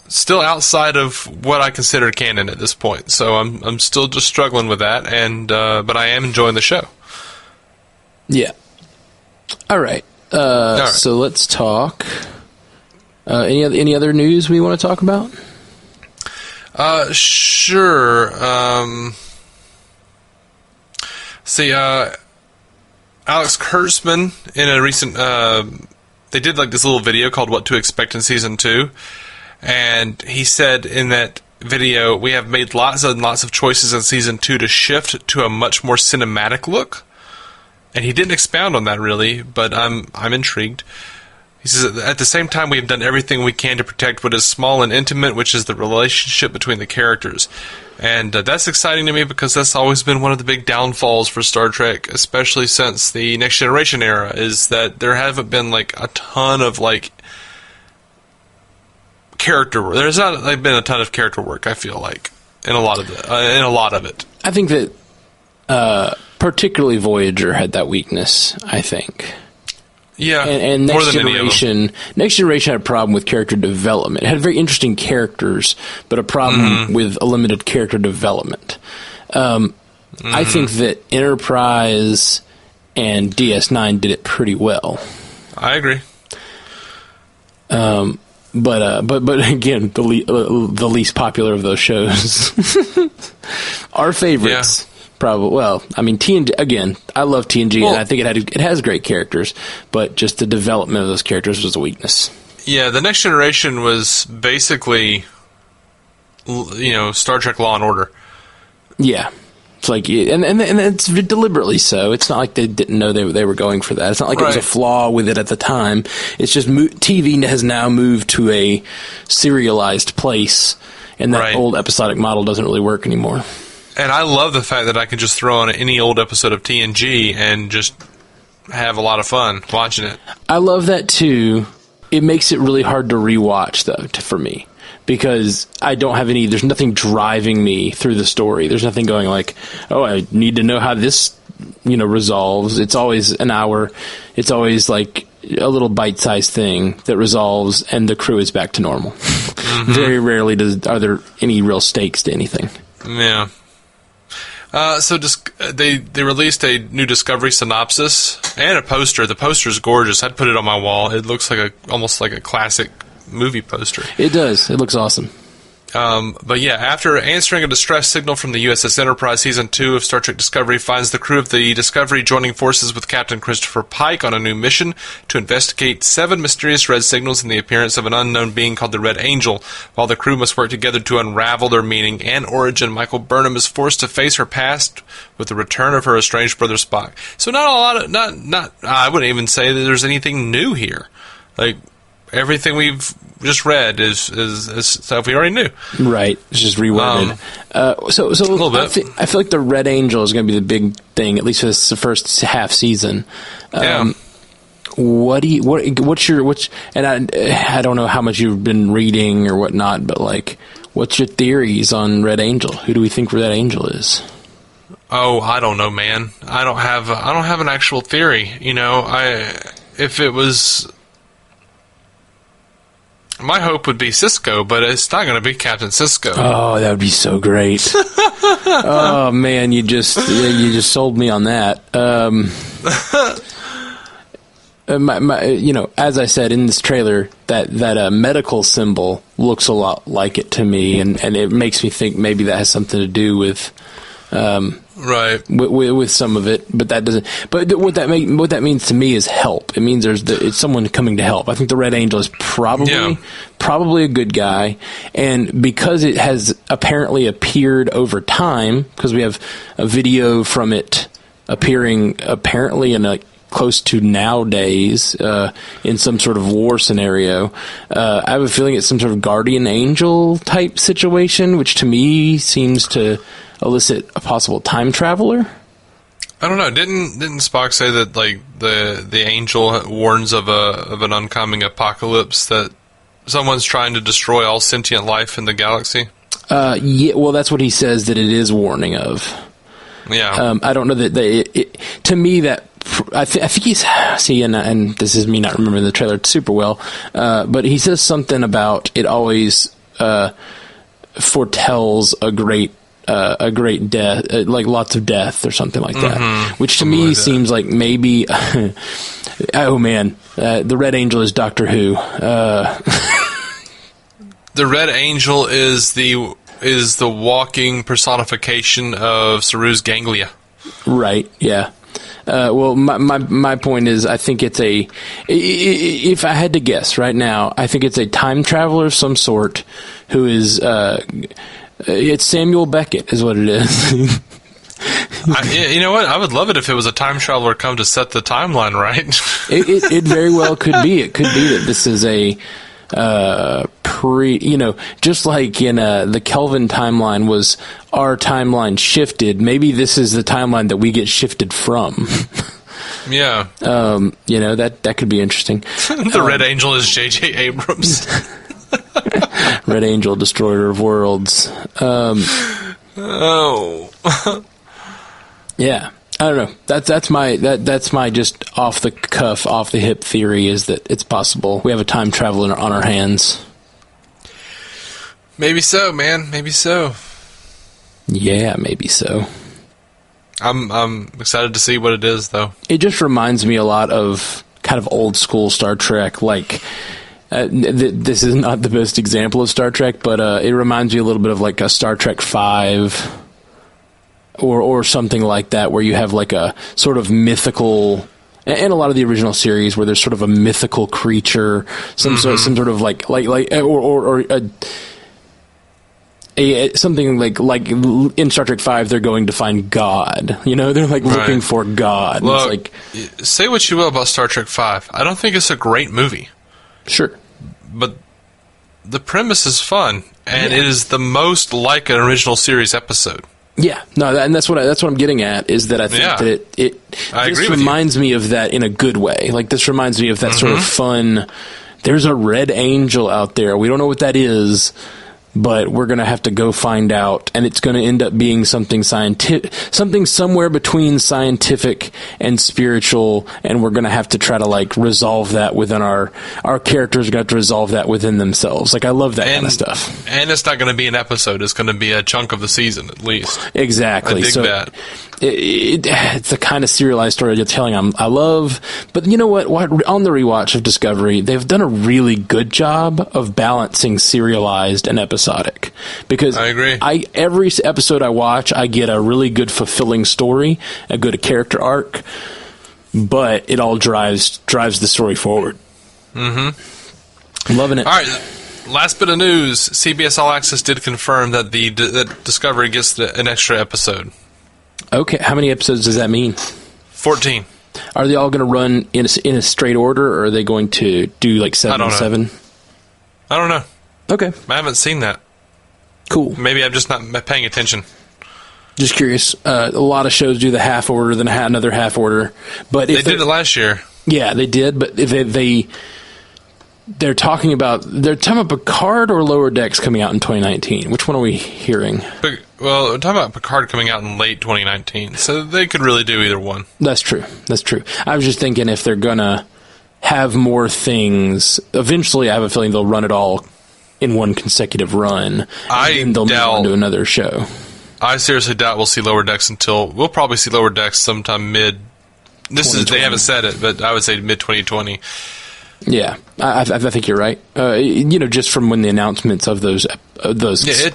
still outside of what I consider canon at this point. So I'm still just struggling with that. And but I am enjoying the show. Yeah. All right. So let's talk. Any other news we want to talk about? Sure. Alex Kurtzman in a recent they did like this little video called "What to Expect in Season 2," and he said in that video, "We have made lots and lots of choices in Season 2 to shift to a much more cinematic look." And he didn't expound on that really, but I'm intrigued. He says, at the same time, we have done everything we can to protect what is small and intimate, which is the relationship between the characters. And that's exciting to me because that's always been one of the big downfalls for Star Trek, especially since the Next Generation era, is that there haven't been like a ton of like character work. There's not been a ton of character work, I feel like, in a lot of it. I think that particularly Voyager had that weakness, I think. Yeah, and Next Generation had a problem with character development. It had very interesting characters, but a problem with a limited character development. I think that Enterprise and DS9 did it pretty well. I agree. But again, the least popular of those shows. Our favorites. Yeah. Probably. Well, I mean, TNG, again, I love TNG, and I think it has great characters, but just the development of those characters was a weakness. Yeah, the Next Generation was basically, Star Trek Law and Order. Yeah. It's like, and it's deliberately so. It's not like they didn't know they were going for that. It's not like it was a flaw with it at the time. It's just TV has now moved to a serialized place, and that old episodic model doesn't really work anymore. And I love the fact that I can just throw on any old episode of TNG and just have a lot of fun watching it. I love that too. It makes it really hard to rewatch, though, for me. Because I don't have there's nothing driving me through the story. There's nothing going like, oh, I need to know how this, resolves. It's always an hour. It's always like a little bite-sized thing that resolves and the crew is back to normal. Mm-hmm. Very rarely are there any real stakes to anything. Yeah. So they released a new Discovery synopsis and a poster. The poster's gorgeous. I'd put it on my wall. It looks like almost like a classic movie poster. It does. It looks awesome. But yeah, after answering a distress signal from the USS Enterprise, Season 2 of Star Trek Discovery finds the crew of the Discovery joining forces with Captain Christopher Pike on a new mission to investigate 7 mysterious red signals and the appearance of an unknown being called the Red Angel. While the crew must work together to unravel their meaning and origin, Michael Burnham is forced to face her past with the return of her estranged brother Spock. So not a lot of, I wouldn't even say that there's anything new here. Like, everything we've just read is stuff we already knew. Right. It's just reworded. So a little bit. I feel like the Red Angel is going to be the big thing, at least for the first half season. Yeah. And I don't know how much you've been reading or whatnot, but like, what's your theories on Red Angel? Who do we think Red Angel is? Oh, I don't know, man. I don't have an actual theory. If it was, my hope would be Cisco, but it's not going to be Captain Cisco. Oh, that would be so great. Oh man, you just sold me on that. As I said in this trailer, that medical symbol looks a lot like it to me, and it makes me think maybe that has something to do with. Right. With some of it, but that doesn't. But what that means to me is help. It means it's someone coming to help. I think the Red Angel is probably a good guy, and because it has apparently appeared over time, because we have a video from it appearing apparently in a close to nowadays in some sort of war scenario. I have a feeling it's some sort of guardian angel type situation, which to me seems to elicit a possible time traveler. I don't know. Didn't Spock say that like the angel warns of an oncoming apocalypse, that someone's trying to destroy all sentient life in the galaxy? Yeah. Well, that's what he says that it is warning of. Yeah. I don't know that to me that. I think he's and this is me not remembering the trailer super well, but he says something about it always foretells a great death, like lots of death or something like that, which to me seems like maybe. Oh man, the Red Angel is Doctor Who. The Red Angel is the walking personification of Saru's ganglia. Right. Yeah. Well, my point is, I think it's if I had to guess right now, I think it's a time traveler of some sort who is, it's Samuel Beckett is what it is. You know what? I would love it if it was a time traveler come to set the timeline right. It very well could be. It could be that this is a, just like in the Kelvin timeline was our timeline shifted, maybe this is the timeline that we get shifted from. Yeah. That could be interesting. The Red Angel is J.J. Abrams. Red Angel, destroyer of worlds. Yeah. I don't know. That's my just off the cuff, off the hip theory is that it's possible we have a time traveler on our hands. Maybe so, man. Maybe so. Yeah, maybe so. I'm excited to see what it is, though. It just reminds me a lot of kind of old school Star Trek. Like, this is not the best example of Star Trek, but it reminds me a little bit of like a Star Trek V. Or something like that, where you have like a sort of mythical, and a lot of the original series where there's sort of a mythical creature, some sort of like something like in Star Trek V, they're going to find God. They're like looking for God. Look, it's like, say what you will about Star Trek V, I don't think it's a great movie. Sure, but the premise is fun, and it is the most like an original series episode. Yeah, no, and that's what I'm getting at, is that I think that this reminds me of that in a good way. Like, this reminds me of that sort of fun, there's a Red Angel out there, we don't know what that is, but we're going to have to go find out, and it's going to end up being something scientific, something somewhere between scientific and spiritual, and we're going to have to try to like resolve that within our characters are going to have to resolve that within themselves. Like, I love that kind of stuff. And it's not going to be an episode, it's going to be a chunk of the season at least. Exactly. I dig that. It's the kind of serialized story you're telling I love, but you know what? On the rewatch of Discovery, they've done a really good job of balancing serialized and episodic. Because I agree. Every episode I watch, I get a really good, fulfilling story, a good character arc, but it all drives the story forward. I'm loving it. All right. Last bit of news: CBS All Access did confirm that that Discovery gets an extra episode. Okay, how many episodes does that mean? 14. Are they all going to run in a straight order, or are they going to do like 7 and 7? I don't know. Okay. I haven't seen that. Cool. Maybe I'm just not paying attention. Just curious. A lot of shows do the half order, then another half order. But they did it last year. Yeah, they did. But if they're talking about Picard or Lower Decks coming out in 2019. Which one are we hearing? Well, we're talking about Picard coming out in late 2019, so they could really do either one. That's true. I was just thinking if they're gonna have more things, eventually I have a feeling they'll run it all in one consecutive run. And they'll move on to another show. I seriously doubt we'll see Lower Decks we'll probably see Lower Decks sometime mid. They haven't said it, but I would say mid 2020. Yeah, I think you're right. Just from when the announcements of those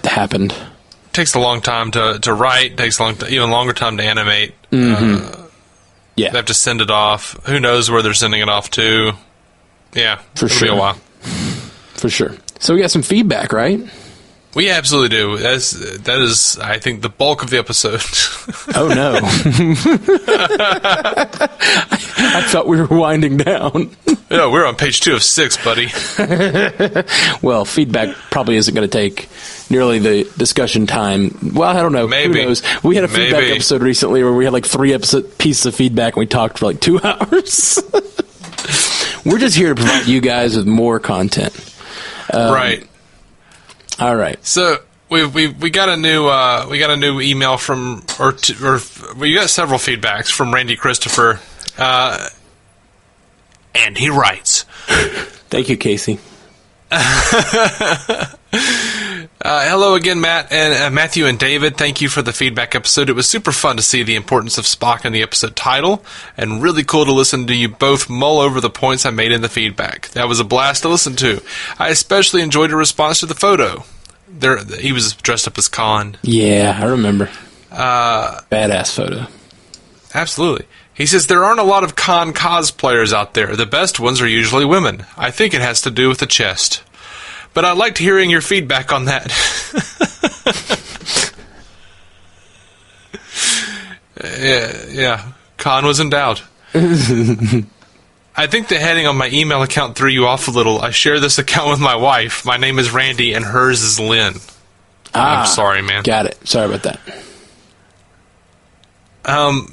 happened. It takes a long time to write. Takes even longer time to animate. Mm-hmm. They have to send it off. Who knows where they're sending it off to? Yeah, it'll be a while. For sure. So we got some feedback, right? We absolutely do. That is, I think, the bulk of the episode. Oh, no. I thought we were winding down. Yeah, we're on page 2 of 6, buddy. Well, feedback probably isn't going to take nearly the discussion time. Well, I don't know. Maybe. Who knows? We had a feedback episode recently where we had like 3 pieces of feedback and we talked for like 2 hours. We're just here to provide you guys with more content. Right. All right. So we got a new email from we got several feedbacks from Randy Christopher, and he writes. Thank you, Casey. Hello again, Matt and Matthew and David. Thank you for the feedback episode. It was super fun to see the importance of Spock in the episode title, and really cool to listen to you both mull over the points I made in the feedback. That was a blast to listen to. I especially enjoyed your response to the photo. He was dressed up as Khan. Yeah, I remember. Badass photo. Absolutely. He says, there aren't a lot of Khan cosplayers out there. The best ones are usually women. I think it has to do with the chest. But I liked hearing your feedback on that. Yeah. Khan was in doubt. I think the heading on my email account threw you off a little. I share this account with my wife. My name is Randy, and hers is Lynn. I'm sorry, man. Got it. Sorry about that.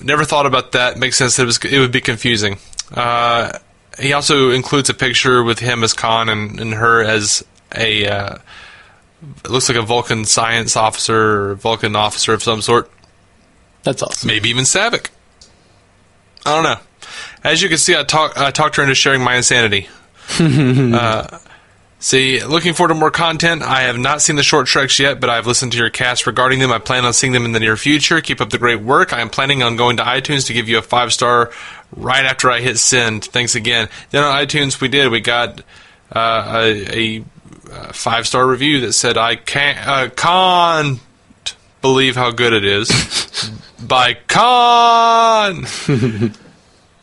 Never thought about that. Makes sense. It would be confusing. He also includes a picture with him as Khan and her as it looks like a Vulcan science officer or Vulcan officer of some sort. That's awesome. Maybe even Savick. I don't know. As you can see, I talked her into sharing my insanity. Looking forward to more content. I have not seen the short treks yet, but I've listened to your cast regarding them. I plan on seeing them in the near future. Keep up the great work. I am planning on going to iTunes to give you a 5-star right after I hit send. Thanks again. Then on iTunes, we got a 5-star review that said, I can't believe how good it is. By Khan!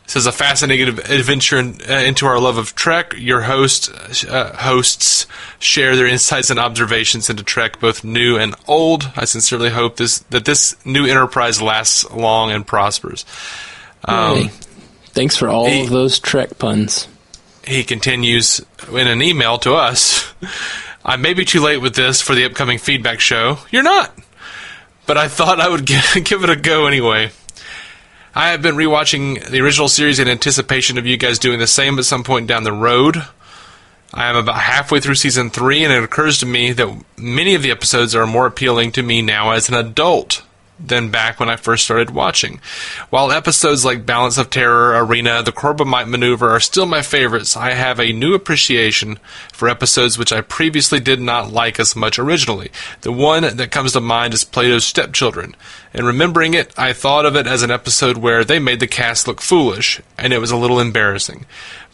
This is a fascinating adventure into our love of Trek. Your hosts share their insights and observations into Trek, both new and old. I sincerely hope that this new enterprise lasts long and prospers. Hey, thanks for all of those Trek puns. He continues in an email to us. I may be too late with this for the upcoming feedback show. You're not. But I thought I would give it a go anyway. I have been rewatching the original series in anticipation of you guys doing the same at some point down the road. I am about halfway through Season 3, and it occurs to me that many of the episodes are more appealing to me now as an adult than back when I first started watching. While episodes like Balance of Terror, Arena, The Corbomite Maneuver are still my favorites, I have a new appreciation for episodes which I previously did not like as much originally. The one that comes to mind is Plato's Stepchildren. And remembering it, I thought of it as an episode where they made the cast look foolish, and it was a little embarrassing.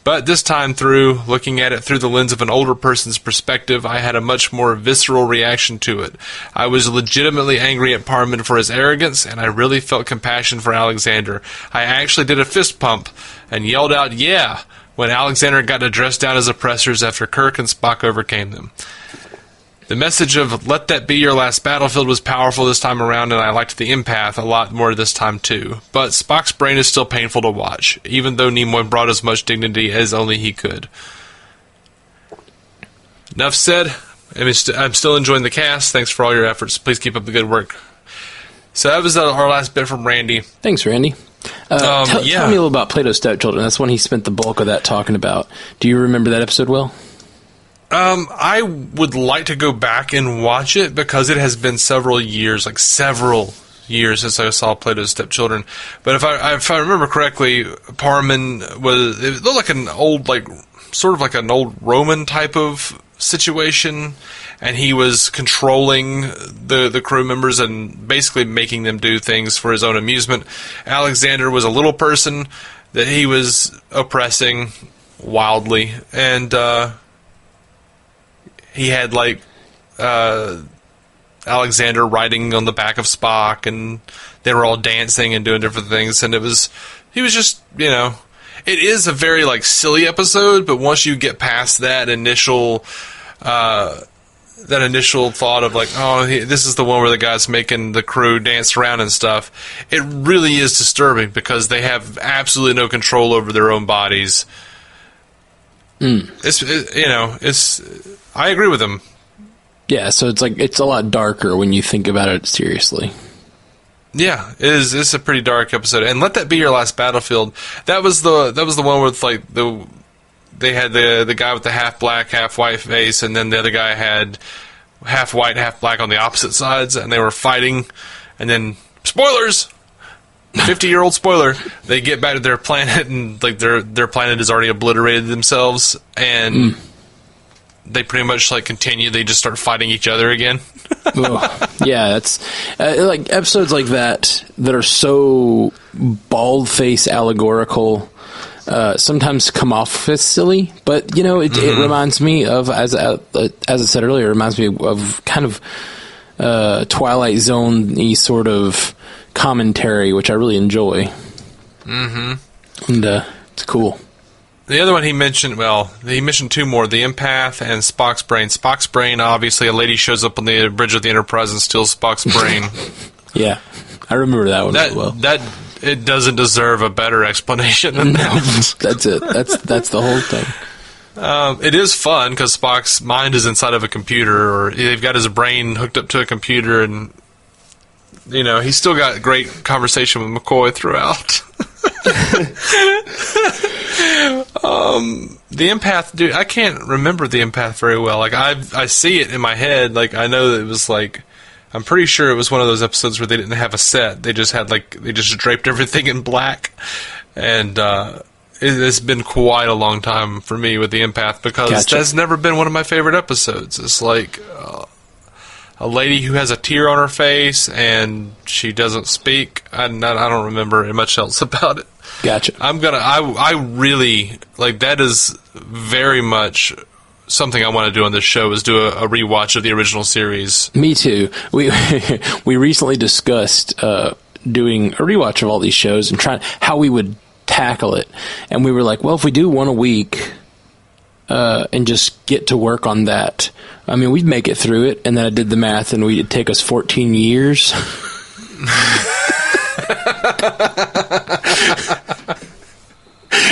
But this time through, looking at it through the lens of an older person's perspective, I had a much more visceral reaction to it. I was legitimately angry at Parman for his arrogance, and I really felt compassion for Alexander. I actually did a fist pump and yelled out, yeah, when Alexander got to dress down his oppressors after Kirk and Spock overcame them. The message of let that be your last battlefield was powerful this time around, and I liked the empath a lot more this time too. But Spock's brain is still painful to watch, even though Nimoy brought as much dignity as only he could. Enough said. I'm still enjoying the cast. Thanks for all your efforts. Please keep up the good work. So that was our last bit from Randy. Thanks, Randy. Tell me a little about Plato's Stepchildren. That's when he spent the bulk of that talking about. Do you remember that episode well? I would like to go back and watch it because it has been several years since I saw Plato's Stepchildren. But if I remember correctly, Parman it looked like an old, like sort of like an old Roman type of situation, and he was controlling the crew members and basically making them do things for his own amusement. Alexander was a little person that he was oppressing wildly, and he had like Alexander riding on the back of Spock, and they were all dancing and doing different things, and he was just, it is a very like silly episode, but once you get past that initial thought of like, this is the one where the guy's making the crew dance around and stuff, it really is disturbing because they have absolutely no control over their own bodies. I agree with him. Yeah, so it's a lot darker when you think about it seriously. Yeah, it is. It's a pretty dark episode. And Let That Be Your Last Battlefield. That was the one with like they had the guy with the half black, half white face, and then the other guy had half white, half black on the opposite sides, and they were fighting. And then spoilers. 50-year-old spoiler. They get back to their planet, and like their planet has already obliterated themselves, and they pretty much like continue. They just start fighting each other again. Yeah, that's like episodes like that are so bald-face allegorical. Sometimes come off as silly, but it reminds me of, as I said earlier, it reminds me of kind of Twilight Zone-y sort of commentary, which I really enjoy. Mm-hmm. And it's cool. The other one he mentioned two more, the Empath and Spock's Brain. Spock's Brain, obviously, a lady shows up on the bridge of the Enterprise and steals Spock's brain. Yeah, I remember that one as well. It doesn't deserve a better explanation than that. That's it. That's the whole thing. It is fun because Spock's mind is inside of a computer, or they've got his brain hooked up to a computer, and he's still got great conversation with McCoy throughout. The Empath, dude, I can't remember the Empath very well. Like I see it in my head. Like I know that it was like, I'm pretty sure it was one of those episodes where they didn't have a set. They just draped everything in black, and it's been quite a long time for me with the Empath because that's never been one of my favorite episodes. It's like a lady who has a tear on her face and she doesn't speak. I don't remember much else about it. Gotcha. I really like that. Is very much something I want to do on this show, is do a rewatch of the original series. Me too. We recently discussed doing a rewatch of all these shows and trying how we would tackle it, and we were like, well, if we do one a week and just get to work on that, I mean, we'd make it through it. And then I did the math, and it'd take us 14 years.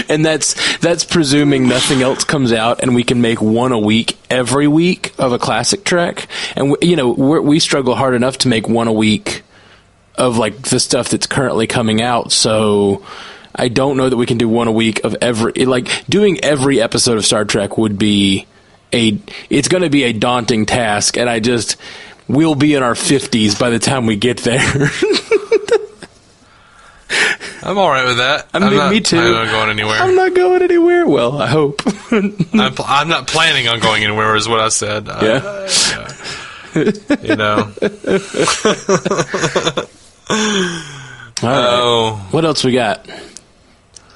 And that's presuming nothing else comes out, and we can make one a week every week of a classic track. And we struggle hard enough to make one a week of like the stuff that's currently coming out. So I don't know that we can do one a week of doing every episode of Star Trek would be it's going to be a daunting task, and we'll be in our 50s by the time we get there. I'm all right with that. Me too. I'm not going anywhere. I'm not going anywhere. Well, I hope. I'm not planning on going anywhere, is what I said. Yeah. All right. What else we got?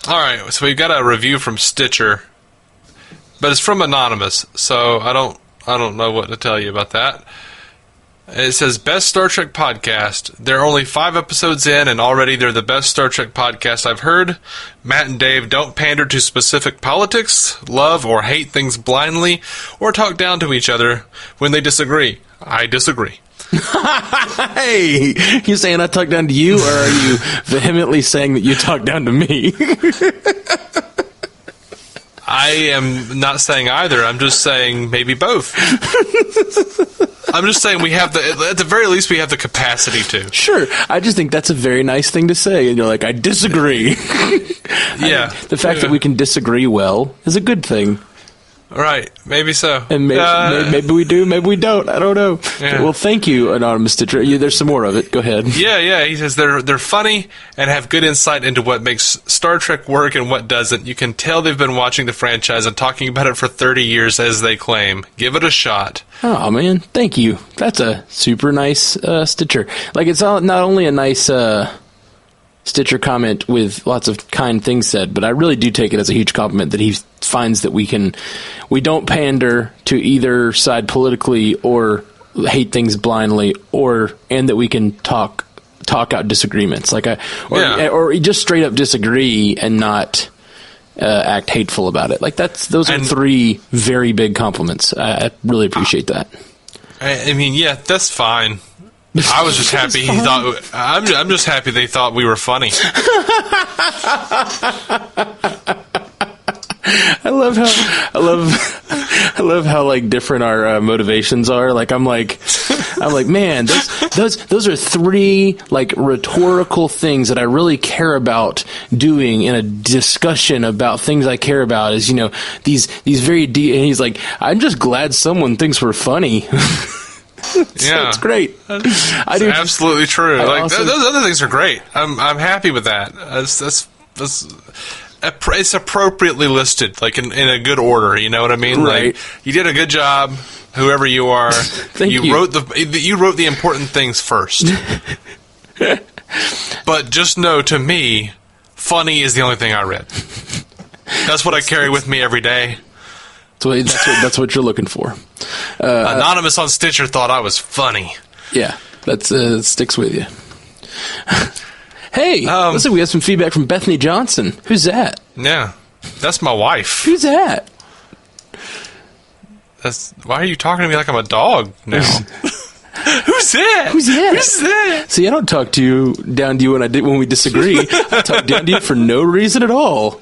All right. So we've got a review from Stitcher, but it's from Anonymous, so I don't know what to tell you about that. It says, best Star Trek podcast. They're only 5 episodes in, and already they're the best Star Trek podcast I've heard. Matt and Dave don't pander to specific politics, love or hate things blindly, or talk down to each other when they disagree. I disagree. Hey, you saying I talk down to you, or are you vehemently saying that you talk down to me? I am not saying either. I'm just saying maybe both. I'm just saying at the very least, we have the capacity to. Sure. I just think that's a very nice thing to say. And you're like, I disagree. Yeah. The fact that we can disagree well is a good thing. Right, maybe so. And maybe we do, maybe we don't. I don't know. Yeah. Well, thank you, Anonymous Stitcher. There's some more of it. Go ahead. Yeah. He says they're funny and have good insight into what makes Star Trek work and what doesn't. You can tell they've been watching the franchise and talking about it for 30 years, as they claim. Give it a shot. Oh, man. Thank you. That's a super nice Stitcher. Like, it's not only a nice Stitcher comment with lots of kind things said, but I really do take it as a huge compliment that he finds that we don't pander to either side politically or hate things blindly, and that we can talk out disagreements, or just straight up disagree and not act hateful about it. Like those are three very big compliments. I really appreciate that. I mean, yeah, that's fine. I was just happy he thought. I'm just happy they thought we were funny. I love how like different our motivations are. Like I'm like, man, those are three like rhetorical things that I really care about doing in a discussion about things I care about. Is these very deep. And he's like, I'm just glad someone thinks we're funny. It's great. That's absolutely true. Those other things are great. I'm happy with that. It's appropriately listed, like in a good order. You know what I mean? Right. Like you did a good job, whoever you are. you wrote the important things first. But just know, to me, funny is the only thing I read. That's what I carry with me every day. That's what you're looking for. Anonymous on Stitcher thought I was funny. Yeah, that sticks with you. Hey, listen, we have some feedback from Bethany Johnson. Who's that? Yeah, that's my wife. Who's that? Why are you talking to me like I'm a dog now? Who's that? Who's that? See, I don't talk down to you when we disagree. I talk down to you for no reason at all.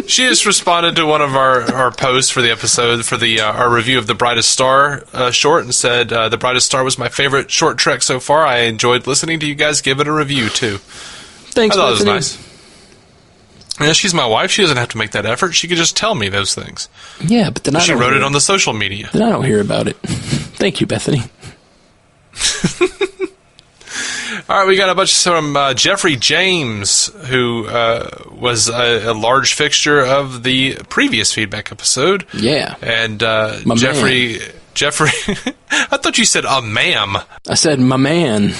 She just responded to one of our posts for the episode for our review of The Brightest Star short, and said, The Brightest Star was my favorite short trek so far. I enjoyed listening to you guys give it a review, too. Thanks, I thought Bethany. it was nice. Yeah, she's my wife. She doesn't have to make that effort. She could just tell me those things. Yeah, but then she wrote it on the social media. Then I don't hear about it. Thank you, Bethany. All right, we got a bunch from Geoffrey James, who was a large fixture of the previous feedback episode. Yeah. And Geoffrey, I thought you said a ma'am. I said my man,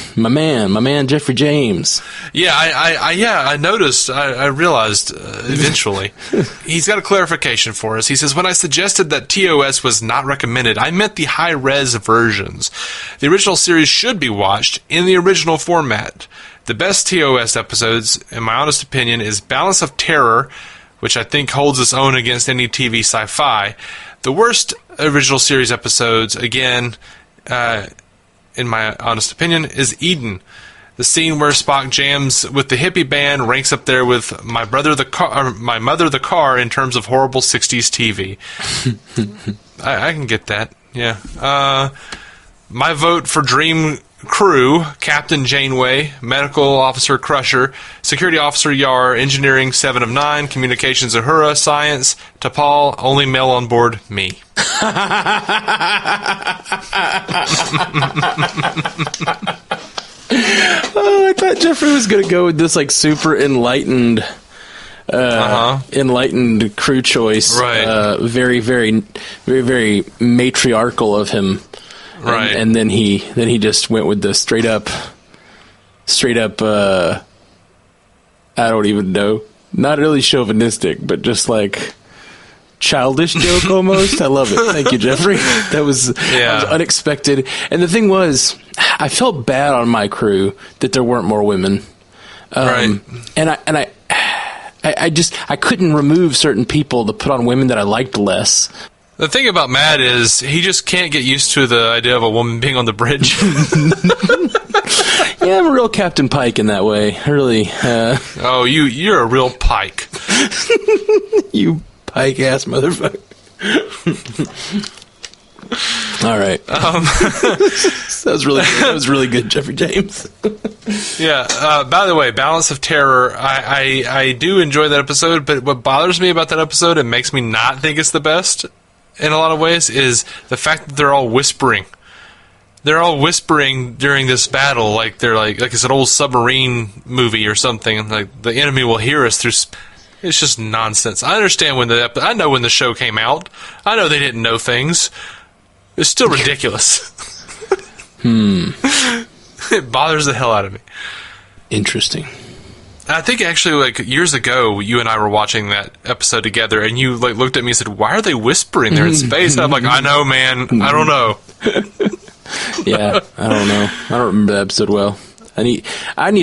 Geoffrey James. Yeah, I noticed. I realized eventually. He's got a clarification for us. He says, when I suggested that TOS was not recommended, I meant the high-res versions. The original series should be watched in the original format. The best TOS episodes, in my honest opinion, is Balance of Terror, which I think holds its own against any TV sci-fi. The worst original series episodes, again, in my honest opinion, is Eden. The scene where Spock jams with the hippie band ranks up there with My Mother the Car in terms of horrible 60s TV. I can get that, yeah. My vote for Dream Crew, Captain Janeway, Medical Officer Crusher, Security Officer Yar, Engineering 7 of 9, Communications Uhura, Science, T'Pol, only male on board, me. Oh, I thought Geoffrey was going to go with this like super enlightened crew choice. Right. Very, very, very, very matriarchal of him. Right. And then he just went with the straight up I don't even know. Not really chauvinistic, but just like childish joke almost. I love it. Thank you, Geoffrey. That was unexpected. And the thing was, I felt bad on my crew that there weren't more women. Right. And I couldn't remove certain people to put on women that I liked less. The thing about Matt is he just can't get used to the idea of a woman being on the bridge. Yeah, I'm a real Captain Pike in that way. Really. You're a real Pike. You Pike-ass motherfucker. All right. That was really good. That was really good, Jeffrey James. Yeah. By the way, Balance of Terror, I do enjoy that episode, but what bothers me about that episode and makes me not think it's the best in a lot of ways is the fact that they're all whispering. They're all whispering during this battle, like they're like it's an old submarine movie or something. Like the enemy will hear us through. It's just nonsense. I understand I know when the show came out. I know they didn't know things. It's still ridiculous. It bothers the hell out of me. Interesting. I think actually, like years ago, you and I were watching that episode together, and you like looked at me and said, "Why are they whispering? They're in space." And I'm like, "I know, man. I don't know." Yeah, I don't know. I don't remember the episode well. I need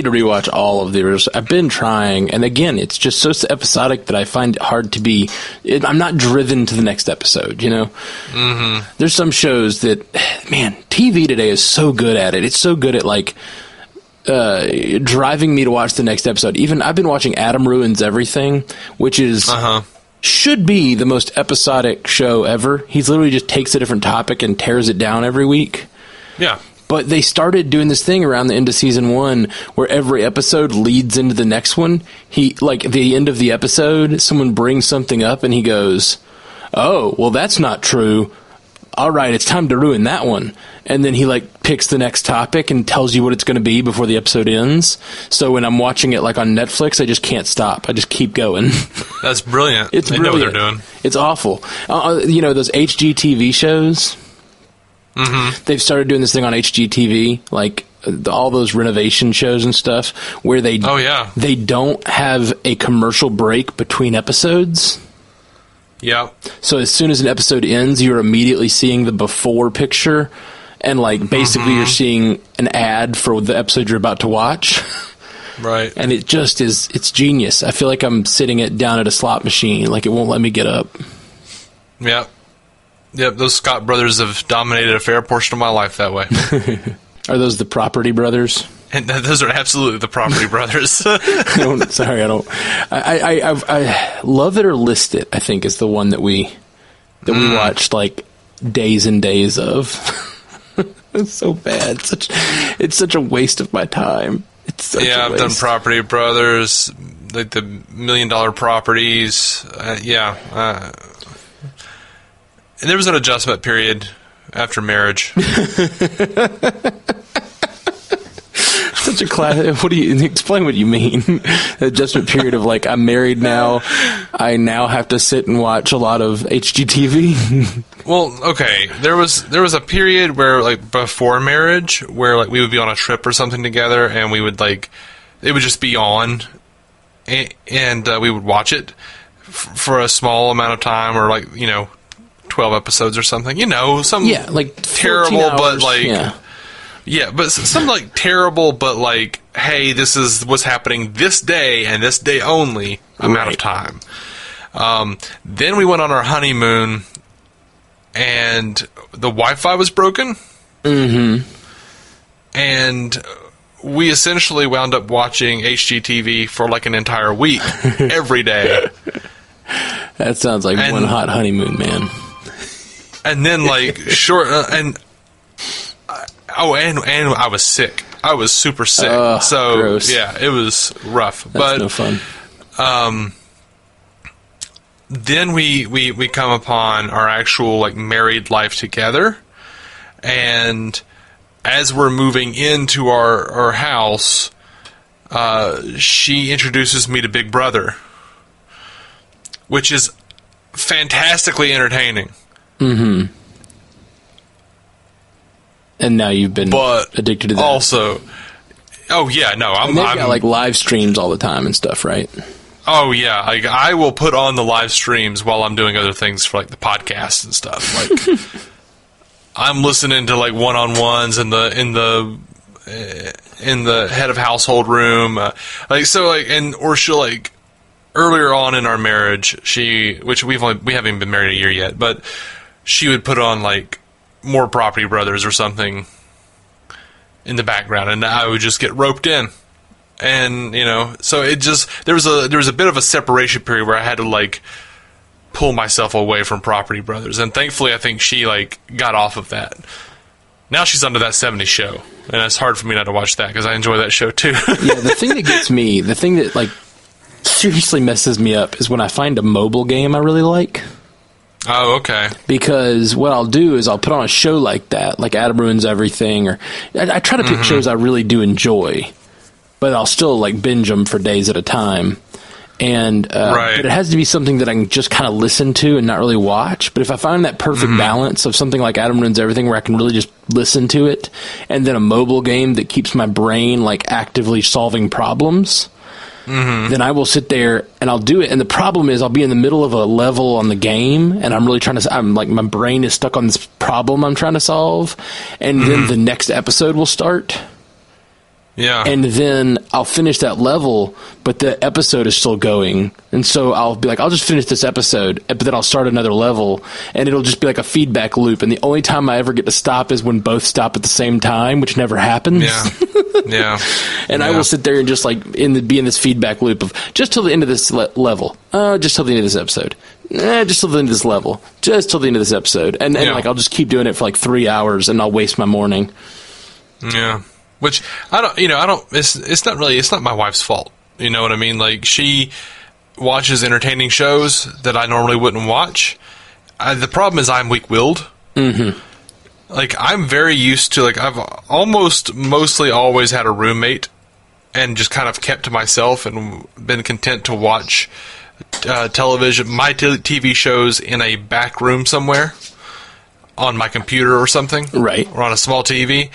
to rewatch all of the originals. I've been trying, and again, it's just so episodic that I find it hard to be. I'm not driven to the next episode. You know, There's some shows that, man, TV today is so good at it. It's so good at like driving me to watch the next episode. Even I've been watching Adam Ruins Everything, which is. Should be the most episodic show ever. He's literally just takes a different topic and tears it down every week. Yeah. But they started doing this thing around the end of season 1 where every episode leads into the next one. Like the end of the episode, someone brings something up and he goes, "Oh, well, that's not true. All right, it's time to ruin that one." And then he like picks the next topic and tells you what it's going to be before the episode ends. So when I'm watching it like on Netflix, I just can't stop. I just keep going. That's brilliant. It's they brilliant. know what they're doing. It's awful. You know, those HGTV shows? They've started doing this thing on HGTV, like all those renovation shows and stuff, where they don't have a commercial break between episodes. Yeah. So as soon as an episode ends, you're immediately seeing the before picture, and like basically you're seeing an ad for the episode you're about to watch. Right. And it just is, it's genius. I feel like I'm sitting down at a slot machine, like it won't let me get up. Yeah. Yep, those Scott brothers have dominated a fair portion of my life that way. Are those the Property Brothers? And those are absolutely the Property Brothers. I Love It or List It, I think, is the one that we watched like days and days of. It's so bad. It's such a waste of my time. It's such a waste. I've done Property Brothers, like the $1 Million Properties. And there was an adjustment period after marriage. Such a class. What do you explain? What you mean? Adjustment period of like I'm married now. I now have to sit and watch a lot of HGTV. Well, okay. There was a period where like before marriage where like we would be on a trip or something together, and we would like it would just be on, and we would watch it for a small amount of time, or like 12 episodes or something. Like terrible, but like. Yeah, but some like terrible, but like, hey, this is what's happening this day and this day only amount of time. Then we went on our honeymoon, and the Wi-Fi was broken. Mm-hmm. And we essentially wound up watching HGTV for like an entire week, every day. That sounds like one hot honeymoon, man. And then like and I was sick. I was super sick. So gross. Yeah, it was rough. That's no fun. Then we come upon our actual like married life together, and as we're moving into our house, she introduces me to Big Brother, which is fantastically entertaining. Mm-hmm. And now you've been addicted to that. Also, oh yeah, no, I'm got like live streams all the time and stuff, right? Oh yeah, like I will put on the live streams while I'm doing other things for like the podcast and stuff. Like I'm listening to like one-on-ones in the head of household room, or she'll like earlier on in our marriage, which we haven't been married a year yet, but she would put on like more Property Brothers or something in the background, and I would just get roped in, and so it just there was a bit of a separation period where I had to like pull myself away from Property Brothers. And thankfully, I think she like got off of that. Now she's onto that 70s show, and it's hard for me not to watch that because I enjoy that show too. Yeah, the thing that gets me, the thing that like seriously messes me up is when I find a mobile game I really like. Oh, okay. Because what I'll do is I'll put on a show like that, like Adam Ruins Everything, or I try to pick shows I really do enjoy, but I'll still like binge them for days at a time. And but it has to be something that I can just kind of listen to and not really watch. But if I find that perfect balance of something like Adam Ruins Everything where I can really just listen to it, and then a mobile game that keeps my brain like actively solving problems, then I will sit there and I'll do it. And the problem is I'll be in the middle of a level on the game and I'm really trying to, I'm like, my brain is stuck on this problem I'm trying to solve. And then the next episode will start. Yeah. And then I'll finish that level, but the episode is still going. And so I'll be like, I'll just finish this episode, but then I'll start another level, and it'll just be like a feedback loop. And the only time I ever get to stop is when both stop at the same time, which never happens. Yeah. Yeah. And I will sit there and just like be in this feedback loop of just till the end of this level. Just till the end of this episode. Just till the end of this level. Just till the end of this episode. And like I'll just keep doing it for like 3 hours, and I'll waste my morning. Yeah. Which I don't. It's not my wife's fault. You know what I mean? Like, she watches entertaining shows that I normally wouldn't watch. The problem is I'm weak-willed. Mm-hmm. Like, I'm very used to, like, I've mostly always had a roommate and just kind of kept to myself and been content to watch television, my TV shows in a back room somewhere on my computer or something. Right. Or on a small TV.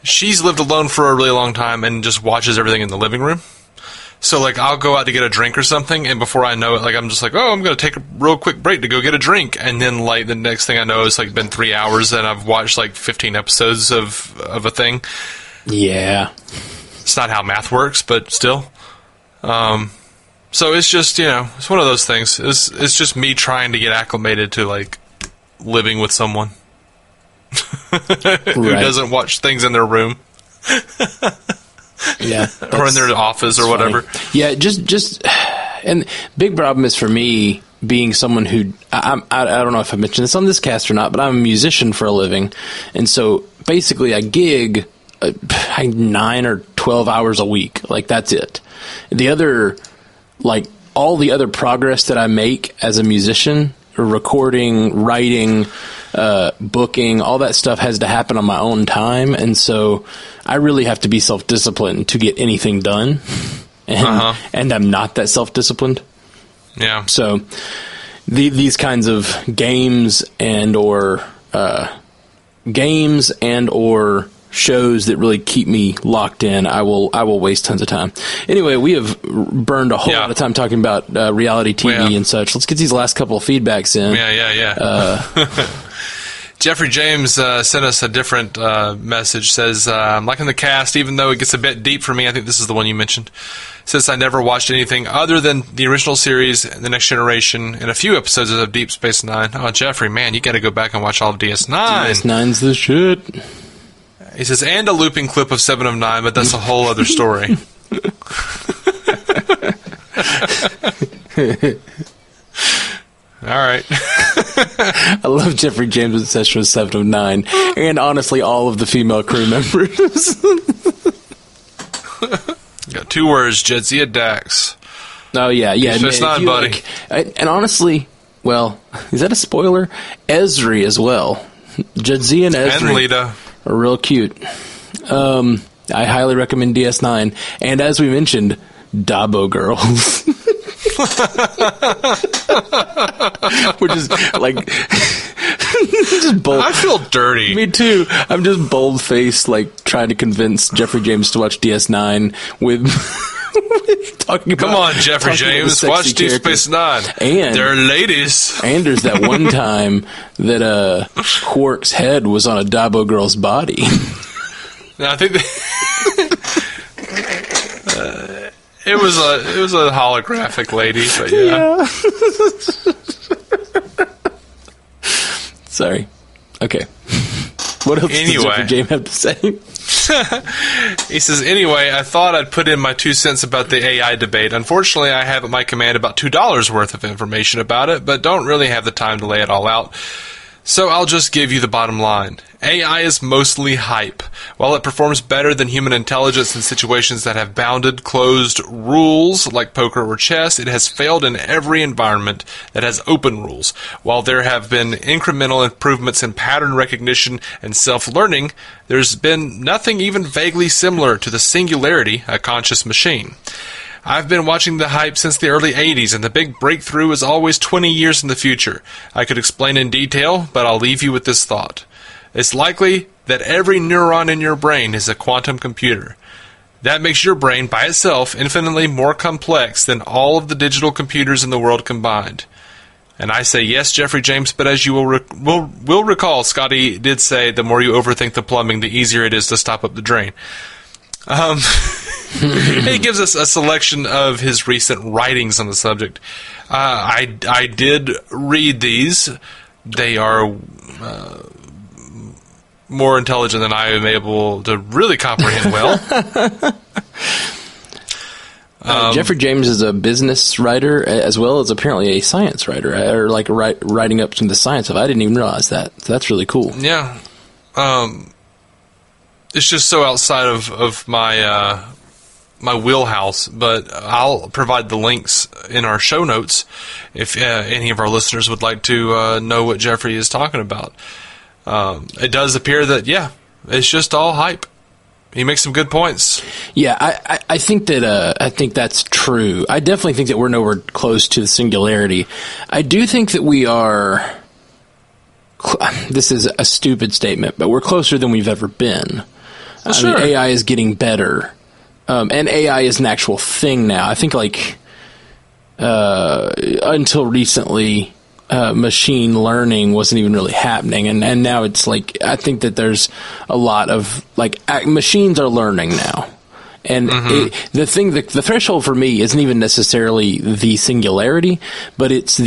She's lived alone for a really long time and just watches everything in the living room. So, like, I'll go out to get a drink or something, and before I know it, like, I'm just like, oh, I'm going to take a real quick break to go get a drink. And then, like, the next thing I know, it's, like, been 3 hours, and I've watched, like, 15 episodes of a thing. Yeah. It's not how math works, but still. So it's just, it's one of those things. It's just me trying to get acclimated to, like, living with someone. Who doesn't watch things in their room. Yeah. Or in their office or whatever. Yeah, just and big problem is for me being someone who I don't know if I mentioned this on this cast or not, but I'm a musician for a living, and so basically I gig 9 or 12 hours a week. Like, that's it. The other, like, all the other progress that I make as a musician, recording, writing, booking, all that stuff has to happen on my own time, and so I really have to be self-disciplined to get anything done, and I'm not that self-disciplined. Yeah. So these kinds of games and or shows that really keep me locked in, I will waste tons of time. Anyway, we have burned a whole lot of time talking about reality TV and such. Let's get these last couple of feedbacks in. Yeah. Geoffrey James sent us a different message. Says, I'm liking the cast, even though it gets a bit deep for me. I think this is the one you mentioned. Says, I never watched anything other than the original series, The Next Generation, and a few episodes of Deep Space Nine. Oh, Geoffrey, man, you got to go back and watch all of DS9. DS9's the shit. He says, and a looping clip of 7 of 9, but that's a whole other story. All right. I love Geoffrey James' obsession with 7 of 9, and honestly, all of the female crew members. Got 2 words, Jadzia Dax. Oh, yeah. It's not, buddy. And honestly, well, is that a spoiler? Esri as well. Jadzia and Esri. And Lita. Are real cute. I highly recommend DS9. And as we mentioned, Dabo Girls. Which is like just bold. I feel dirty. Me too. I'm just bold-faced, like trying to convince Geoffrey James to watch DS9 with talking about. Come on, Geoffrey James, watch Deep Space Nine. And they're ladies. And there's that one time that Quark's head was on a Dabo girl's body. Now, I think it was a holographic lady, but yeah. Sorry. Okay. What else Anyway. does Geoffrey James have to say? He says, anyway, I thought I'd put in my 2 cents about the AI debate. Unfortunately, I have at my command about $2 worth of information about it, but don't really have the time to lay it all out. So I'll just give you the bottom line. AI is mostly hype. While it performs better than human intelligence in situations that have bounded, closed rules like poker or chess, it has failed in every environment that has open rules. While there have been incremental improvements in pattern recognition and self-learning, there's been nothing even vaguely similar to the singularity, a conscious machine. I've been watching the hype since the early 80s, and the big breakthrough is always 20 years in the future. I could explain in detail, but I'll leave you with this thought. It's likely that every neuron in your brain is a quantum computer. That makes your brain by itself infinitely more complex than all of the digital computers in the world combined. And I say yes, Geoffrey James, but as you will recall, Scotty did say the more you overthink the plumbing, the easier it is to stop up the drain. He gives us a selection of his recent writings on the subject. I did read these. They are more intelligent than I am able to really comprehend well. Geoffrey James is a business writer as well as apparently a science writer, or like writing up some of the science of it. I didn't even realize that. So that's really cool. Yeah. It's just so outside of my my wheelhouse, but I'll provide the links in our show notes if any of our listeners would like to know what Geoffrey is talking about. It does appear that, yeah, it's just all hype. He makes some good points. Yeah, I think that I think that's true. I definitely think that we're nowhere close to the singularity. I do think that we are. This is a stupid statement, but we're closer than we've ever been. Well, sure. I mean, AI is getting better, and AI is an actual thing now. I think, like, until recently, machine learning wasn't even really happening, and now it's like, I think that there's a lot of, like, machines are learning now. And the threshold for me isn't even necessarily the singularity, but it's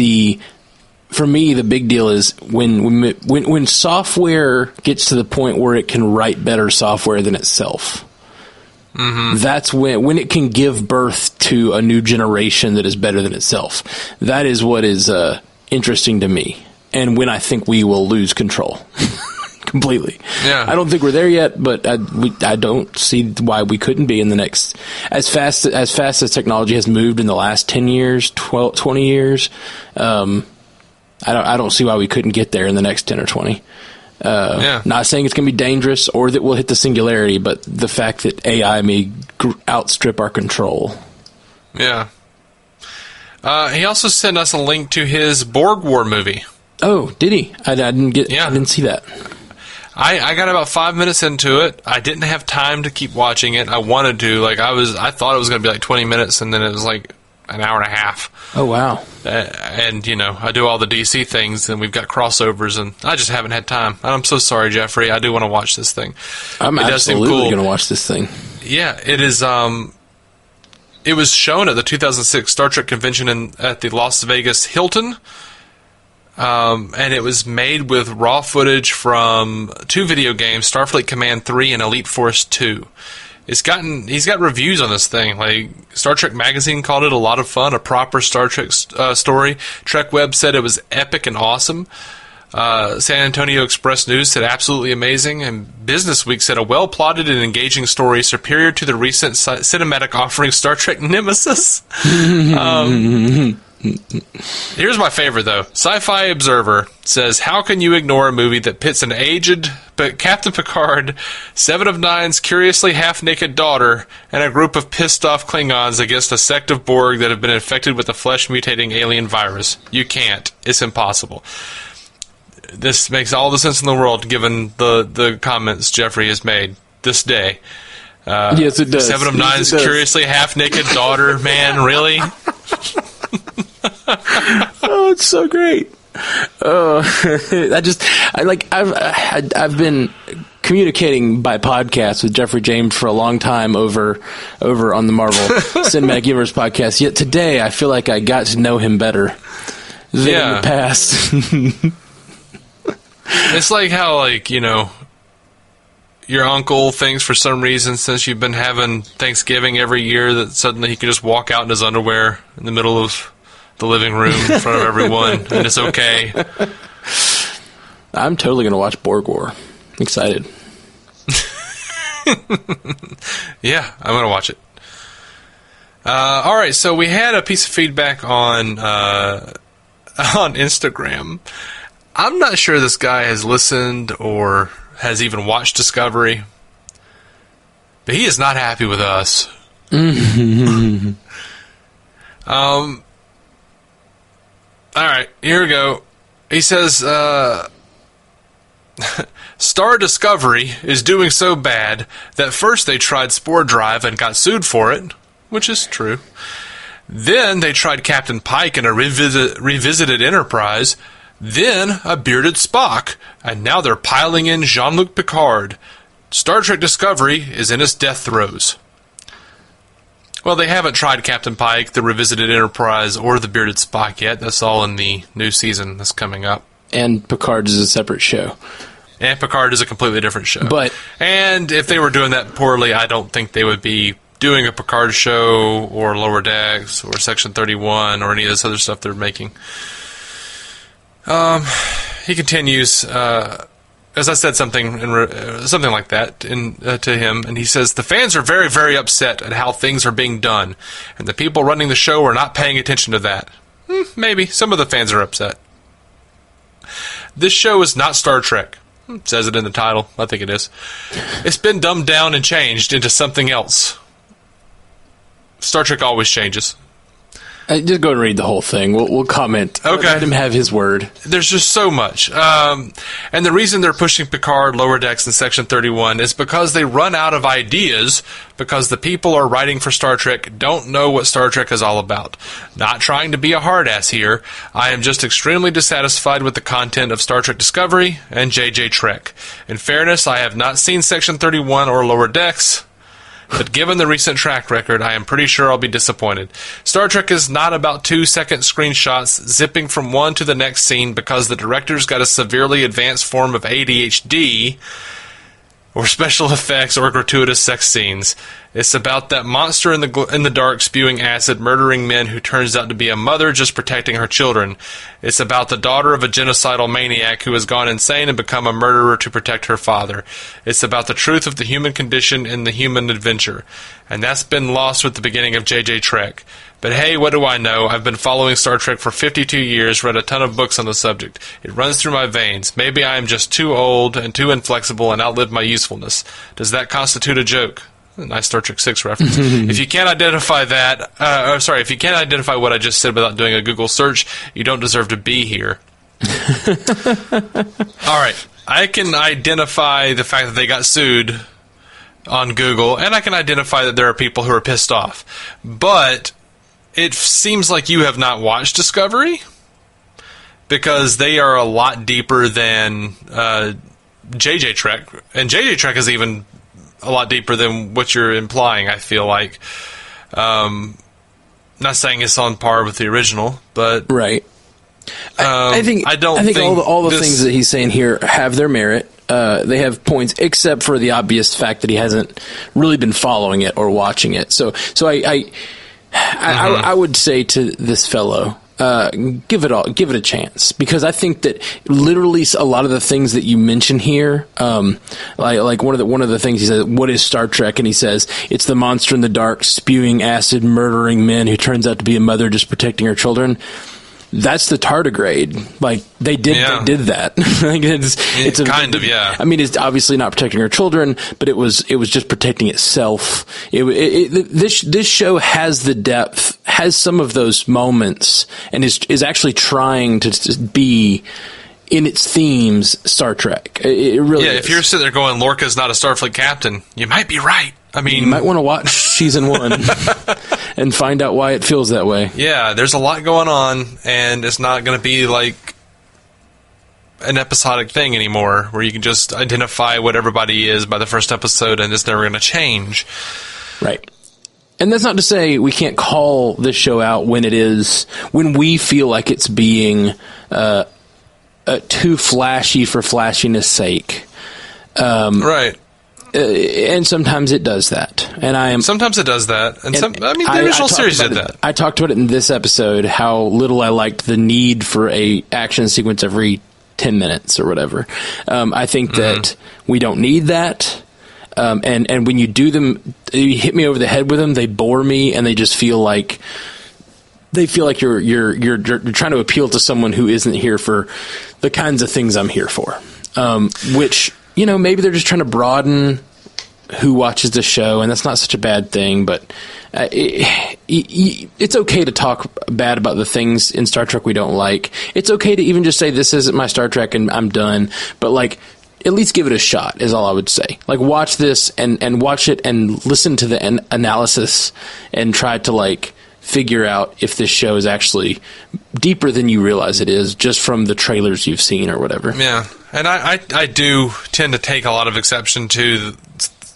for me, the big deal is when software gets to the point where it can write better software than itself. Mm-hmm. That's when it can give birth to a new generation that is better than itself. That is what is interesting to me, and when I think we will lose control completely. Yeah. I don't think we're there yet, but I don't see why we couldn't be in the next, as fast as technology has moved in the last 10 years, 20 years. I don't see why we couldn't get there in the next 10 or 20. Not saying it's going to be dangerous or that we'll hit the singularity, but the fact that AI may outstrip our control. Yeah. He also sent us a link to his Borg War movie. Oh, did he? I didn't see that. I got about 5 minutes into it. I didn't have time to keep watching it. I wanted to. I thought it was going to be like 20 minutes, and then it was like an hour and a half. Oh, wow. And, I do all the DC things, and we've got crossovers, and I just haven't had time. I'm so sorry, Geoffrey. I do want to watch this thing. I'm absolutely going to watch this thing. Yeah, it is. It was shown at the 2006 Star Trek convention at the Las Vegas Hilton, and it was made with raw footage from 2 video games, Starfleet Command 3 and Elite Force 2. He's got reviews on this thing. Like, Star Trek Magazine called it a lot of fun, a proper Star Trek story. Trek Web said it was epic and awesome. San Antonio Express News said absolutely amazing, and Business Week said a well-plotted and engaging story superior to the recent cinematic offering Star Trek Nemesis. Here's my favorite, though. Sci-Fi Observer says, how can you ignore a movie that pits an aged but Captain Picard, 7 of Nine's curiously half-naked daughter, and a group of pissed-off Klingons against a sect of Borg that have been infected with a flesh-mutating alien virus? You can't. It's impossible. This makes all the sense in the world, given the comments Geoffrey has made this day. Yes, it does. 7 of Nine's curiously half-naked daughter, man, really? Oh, it's so great. I've been communicating by podcast with Geoffrey James for a long time over on the Marvel Cinematic Universe podcast. Yet today, I feel like I got to know him better than in the past. It's like how, your uncle thinks for some reason, since you've been having Thanksgiving every year, that suddenly he can just walk out in his underwear in the middle of the living room in front of everyone, and it's okay. I'm totally going to watch Borg War. Excited. Yeah, I'm going to watch it. All right, so we had a piece of feedback on Instagram. I'm not sure this guy has listened or has even watched Discovery, but he is not happy with us. All right, here we go. He says, Star Discovery is doing so bad that first they tried Spore Drive and got sued for it, which is true. Then they tried Captain Pike and a revisited Enterprise, then a bearded Spock, and now they're piling in Jean-Luc Picard. Star Trek Discovery is in its death throes. Well, they haven't tried Captain Pike, the revisited Enterprise, or the bearded Spock yet. That's all in the new season that's coming up. And Picard is a separate show. And Picard is a completely different show. But and if they were doing that poorly, I don't think they would be doing a Picard show or Lower Decks or Section 31 or any of this other stuff they're making. He continues, as I said something like that to him, and he says, the fans are very, very upset at how things are being done, and the people running the show are not paying attention to that. Maybe. Some of the fans are upset. This show is not Star Trek. It says it in the title. I think it is. It's been dumbed down and changed into something else. Star Trek always changes. Just go and read the whole thing. We'll comment. Okay. Let him have his word. There's just so much. And the reason they're pushing Picard, Lower Decks, and Section 31 is because they run out of ideas, because the people are writing for Star Trek don't know what Star Trek is all about. Not trying to be a hard-ass here. I am just extremely dissatisfied with the content of Star Trek Discovery and JJ Trek. In fairness, I have not seen Section 31 or Lower Decks, but given the recent track record, I am pretty sure I'll be disappointed. Star Trek is not about 2-second screenshots zipping from one to the next scene because the director's got a severely advanced form of ADHD, or special effects, or gratuitous sex scenes. It's about that monster in the dark spewing acid, murdering men who turns out to be a mother just protecting her children. It's about the daughter of a genocidal maniac who has gone insane and become a murderer to protect her father. It's about the truth of the human condition in the human adventure. And that's been lost with the beginning of JJ Trek. But hey, what do I know? I've been following Star Trek for 52 years, read a ton of books on the subject. It runs through my veins. Maybe I am just too old and too inflexible and outlived my usefulness. Does that constitute a joke? A nice Star Trek 6 reference. If you can't identify that, if you can't identify what I just said without doing a Google search, you don't deserve to be here. All right. I can identify the fact that they got sued on Google, and I can identify that there are people who are pissed off. But it seems like you have not watched Discovery, because they are a lot deeper than JJ Trek. And JJ Trek is even a lot deeper than what you're implying, I feel like. Not saying it's on par with the original, but right. I think all the things that he's saying here have their merit. They have points, except for the obvious fact that he hasn't really been following it or watching it. So I would say to this fellow, give it a chance, because I think that literally a lot of the things that you mention here, like one of the things he says, what is Star Trek? And he says it's the monster in the dark spewing acid, murdering men who turns out to be a mother just protecting her children. That's the tardigrade. Like they did that. Like it's kind of. I mean, it's obviously not protecting her children, but it was just protecting itself. This show has the depth, has some of those moments, and is actually trying to be in its themes Star Trek. It really is. If you're sitting there going, Lorca's not a Starfleet captain, you might be right. I mean, you might want to watch season 1 and find out why it feels that way. Yeah, there's a lot going on, and it's not going to be like an episodic thing anymore, where you can just identify what everybody is by the first episode, and it's never going to change. Right. And that's not to say we can't call this show out when we feel like it's being too flashy for flashiness sake. Right. And sometimes it does that. And sometimes it does that. And the original series did that. I talked about it in this episode, how little I liked the need for a action sequence every 10 minutes or whatever. I think that we don't need that. And when you do them, you hit me over the head with them, they bore me, and they just feel like you're trying to appeal to someone who isn't here for the kinds of things I'm here for. Which, maybe they're just trying to broaden who watches the show, and that's not such a bad thing, but it's okay to talk bad about the things in Star Trek we don't like. It's okay to even just say, this isn't my Star Trek and I'm done, but at least give it a shot is all I would say. Watch this and watch it and listen to the analysis and try to figure out if this show is actually deeper than you realize it is, just from the trailers you've seen or whatever. Yeah, and I do tend to take a lot of exception to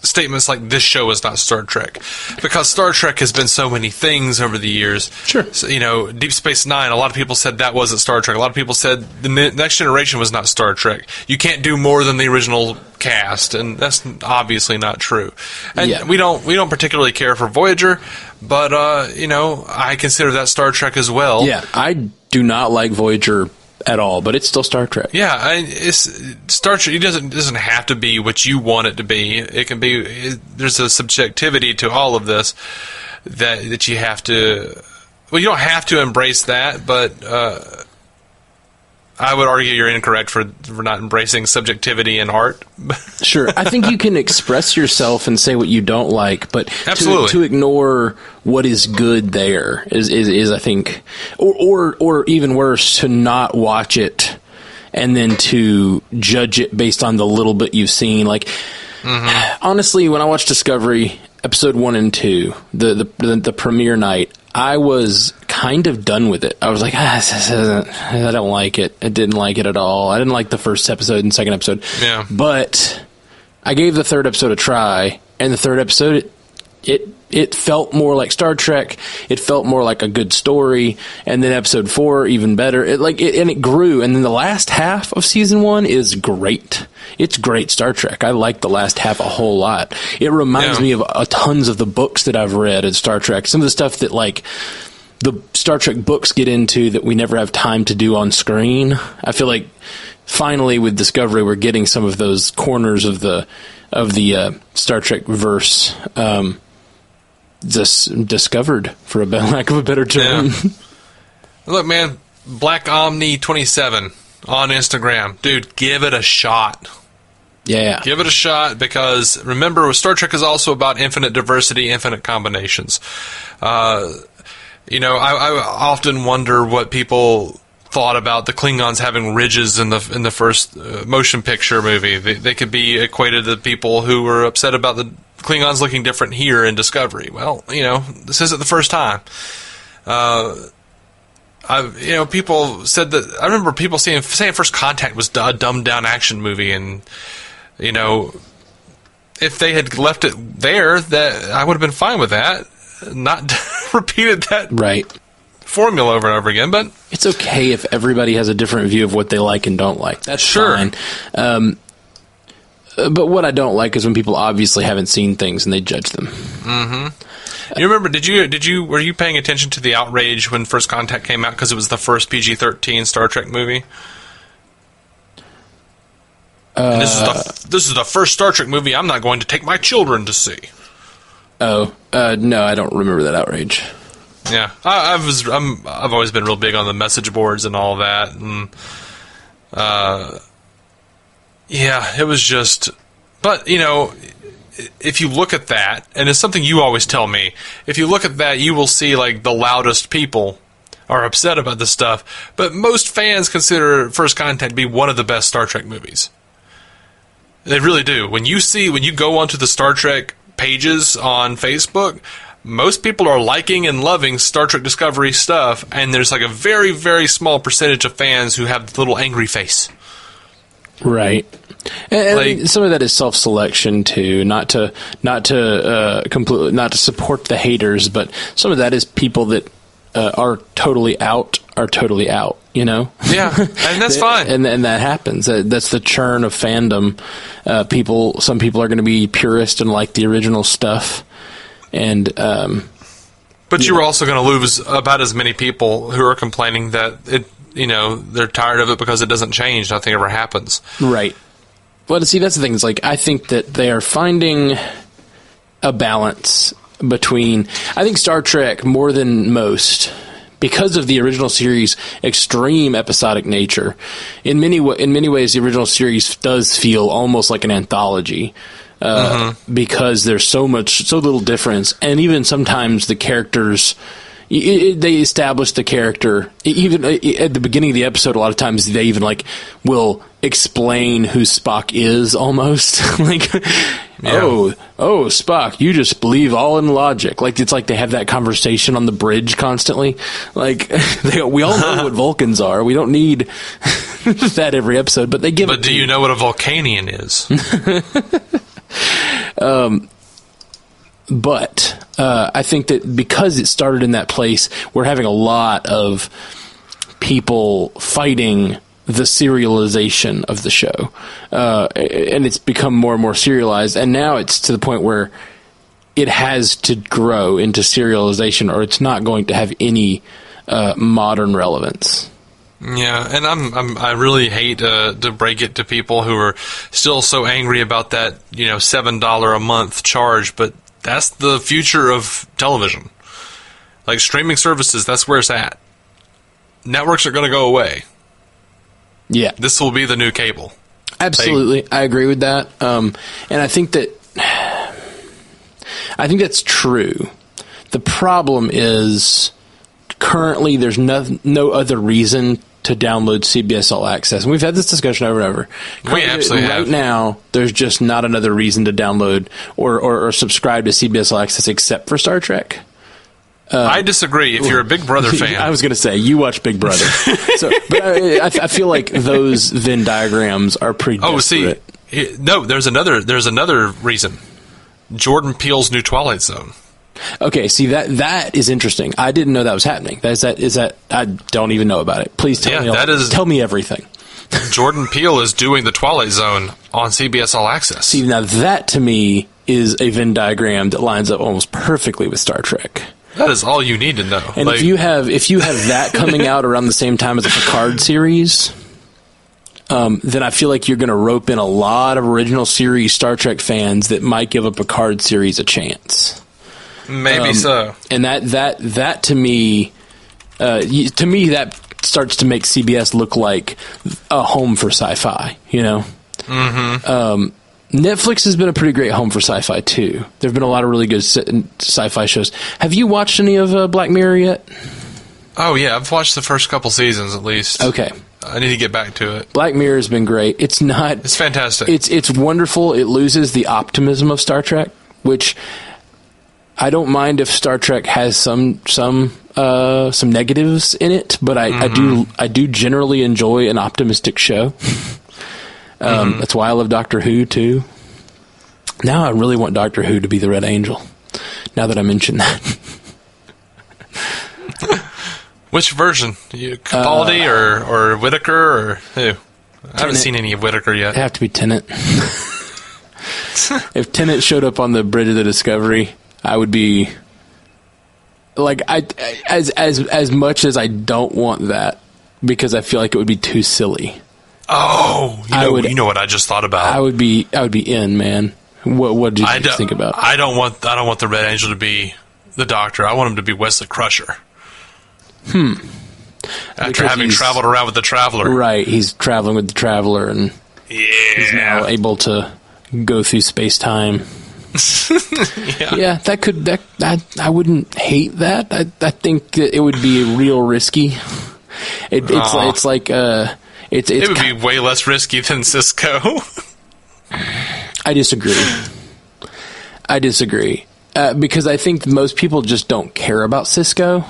statements like, this show is not Star Trek, because Star Trek has been so many things over the years. Sure. So, Deep Space Nine, a lot of people said that wasn't Star Trek. A lot of people said the Next Generation was not Star Trek. You can't do more than the original cast, and that's obviously not true. And we don't particularly care for Voyager, but I consider that Star Trek as well. Yeah, I do not like Voyager at all, but it's still Star Trek. Yeah, it's Star Trek. It doesn't have to be what you want it to be. It can be. There's a subjectivity to all of this that you have to. Well, you don't have to embrace that, but I would argue you're incorrect for not embracing subjectivity in art. Sure, I think you can express yourself and say what you don't like, but to ignore what is good there is I think, or even worse, to not watch it and then to judge it based on the little bit you've seen. Honestly, when I watched Discovery episode 1 and 2, the premiere night, I was kind of done with it. I was like, I don't like it. I didn't like it at all. I didn't like the first episode and second episode. Yeah. But I gave the third episode a try, and the third episode, it felt more like Star Trek. It felt more like a good story. And then episode 4, even better. It grew. And then the last half of season 1 is great. It's great Star Trek. I like the last half a whole lot. It reminds me of tons of the books that I've read in Star Trek. Some of the stuff that the Star Trek books get into that we never have time to do on screen. I feel like finally with Discovery we're getting some of those corners of the Star Trek verse discovered, for a lack of a better term. Yeah. Look, man, Black Omni 27 on Instagram, dude, give it a shot. Yeah. Give it a shot, because remember, Star Trek is also about infinite diversity, infinite combinations. I often wonder what people thought about the Klingons having ridges in the first motion picture movie. They could be equated to people who were upset about the Klingons looking different here in Discovery. Well, this isn't the first time. People said that. I remember people saying First Contact was a dumbed down action movie, and if they had left it there, that I would have been fine with that. Not repeated that formula over and over again, but it's okay if everybody has a different view of what they like and don't like. That's fine. But what I don't like is when people obviously haven't seen things and they judge them. Mm-hmm. You remember? Were you paying attention to the outrage when First Contact came out because it was the first PG-13 Star Trek movie? And this is the first Star Trek movie I'm not going to take my children to see. No, I don't remember that outrage. Yeah, I've always been real big on the message boards and all that, and it was just. But if you look at that, and it's something you always tell me, if you look at that, you will see the loudest people are upset about this stuff. But most fans consider First Contact to be one of the best Star Trek movies. They really do. When you go onto the Star Trek pages on Facebook, most people are liking and loving Star Trek Discovery stuff, and there's a very, very small percentage of fans who have the little angry face. Right. And some of that is self-selection too, not to support the haters, but some of that is people that are totally out. you know? Yeah, and that's fine. And that happens. That's the churn of fandom. Some people are going to be purist and like the original stuff. And, but you were also going to lose about as many people who are complaining that they're tired of it because it doesn't change. Nothing ever happens. Right. Well, see, that's the thing. It's like, I think that they are finding a balance between, I think Star Trek, more than most, because of the original series' extreme episodic nature, in many ways, the original series does feel almost like an anthology. Because there's so little difference, and even sometimes the characters, they establish the character even at the beginning of the episode. A lot of times they even will explain who Spock is, almost like, oh Spock, you just believe all in logic. It's like they have that conversation on the bridge constantly. We all know what Vulcans are. We don't need that every episode, but they give. But do you know what a Vulcanian is? But I think that because it started in that place, we're having a lot of people fighting the serialization of the show. And it's become more and more serialized. And now it's to the point where it has to grow into serialization, or it's not going to have any modern relevance. Yeah, and I really hate to break it to people who are still so angry about that, $7 a month charge, but that's the future of television. Streaming services, that's where it's at. Networks are going to go away. Yeah. This will be the new cable. Absolutely. I agree with that. And I think that's true. The problem is currently there's no other reason to download CBS All Access. And we've had this discussion over and over. We absolutely have. Right now, there's just not another reason to download or subscribe to CBS All Access except for Star Trek. I disagree. If you're a Big Brother fan, I was going to say you watch Big Brother, but I feel like those Venn diagrams are pretty. Oh, see, no, there's another reason. Jordan Peele's new Twilight Zone. Okay, see that is interesting. I didn't know that was happening. Is that I don't even know about it. Please tell me. Tell me everything. Jordan Peele is doing the Twilight Zone on CBS All Access. See, now that to me is a Venn diagram that lines up almost perfectly with Star Trek. That is all you need to know. And if you have that coming out around the same time as the Picard series, then I feel like you're going to rope in a lot of original series Star Trek fans that might give a Picard series a chance. Maybe so. And that to me that starts to make CBS look like a home for sci-fi. Mm-hmm. Netflix has been a pretty great home for sci-fi too. There have been a lot of really good sci-fi shows. Have you watched any of Black Mirror yet? Oh yeah, I've watched the first couple seasons at least. Okay, I need to get back to it. Black Mirror has been great. It's fantastic. It's wonderful. It loses the optimism of Star Trek, which I don't mind if Star Trek has some negatives in it, but I do generally enjoy an optimistic show. That's why I love Doctor Who too. Now I really want Doctor Who to be the Red Angel. Now that I mentioned that. Which version? Capaldi or Whittaker or who? I haven't seen any of Whittaker yet. It'd have to be Tennant. If Tennant showed up on the bridge of the Discovery, I would be as much as I don't want that, because I feel like it would be too silly. Oh, you know what I just thought about. I would be in, man. What did you think about? I don't want the Red Angel to be the Doctor. I want him to be Wesley Crusher. After having traveled around with the Traveler. Right, he's traveling with the Traveler, and he's now able to go through space-time. I wouldn't hate that. I think that it would be real risky. It would be way less risky than Cisco. I disagree. Because I think most people just don't care about Cisco.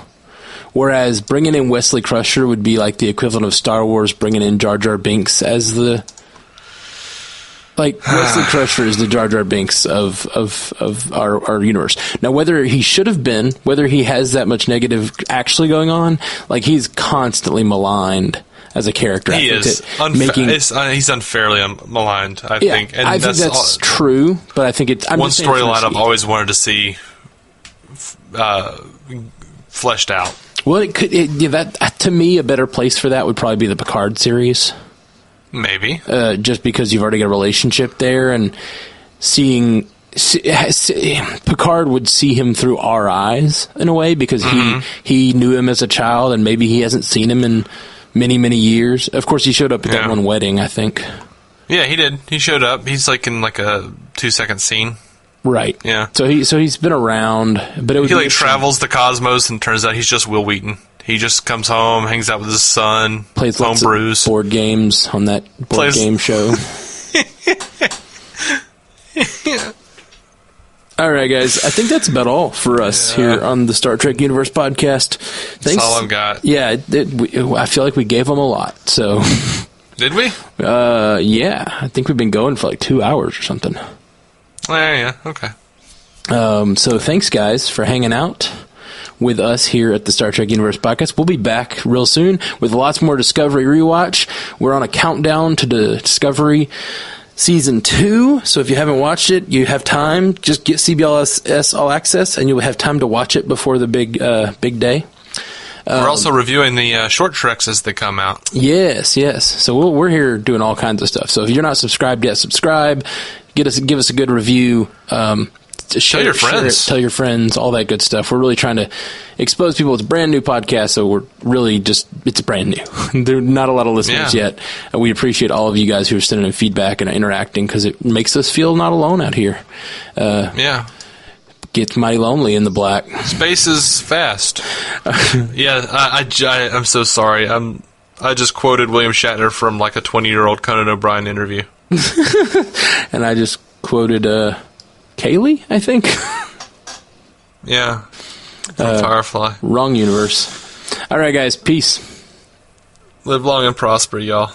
Whereas bringing in Wesley Crusher would be like the equivalent of Star Wars bringing in Jar Jar Binks as the Like, Wesley Crusher is the Jar Jar Binks of our universe. Now, whether he should have been, whether he has that much negative actually going on, like, he's constantly maligned as a character. He is. He's unfairly maligned, I think. And I think that's true, but I think it's... one storyline I've always wanted to see fleshed out. Well, that to me, a better place for that would probably be the Picard series. Maybe. Just because you've already got a relationship there, and Picard would see him through our eyes in a way, because he knew him as a child, and maybe he hasn't seen him in many, many years. Of course, he showed up at that one wedding, I think. Yeah, he did. He showed up. He's like in like a 2-second scene. Right. Yeah. So he's been around, but he like travels the cosmos, and turns out he's just Will Wheaton. He just comes home, hangs out with his son, plays lots of board games on that board game show. Yeah. All right, guys. I think that's about all for us here on the Star Trek Universe podcast. Thanks. That's all I've got. Yeah, I feel like we gave them a lot. So, did we? Yeah. I think we've been going for like 2 hours or something. Yeah. Okay. So thanks, guys, for hanging out with us here at the Star Trek Universe podcast. We'll be back real soon with lots more Discovery rewatch. We're on a countdown to the Discovery Season 2, so if you haven't watched it, you have time. Just get CBLS All Access, and you'll have time to watch it before the big day. We're also reviewing the short treks as they come out. Yes. So we're here doing all kinds of stuff. So if you're not subscribed yet, subscribe. Give us a good review. Tell your friends. Tell your friends, all that good stuff. We're really trying to expose people. It's a brand new podcast, so we're really it's brand new. There are not a lot of listeners yet. And we appreciate all of you guys who are sending in feedback and interacting, because it makes us feel not alone out here. Gets mighty lonely in the black. Space is fast. I'm so sorry. I just quoted William Shatner from like a 20-year-old Conan O'Brien interview. And I just quoted Kaylee, I think. Yeah. From Firefly. Wrong universe. All right, guys. Peace. Live long and prosper, y'all.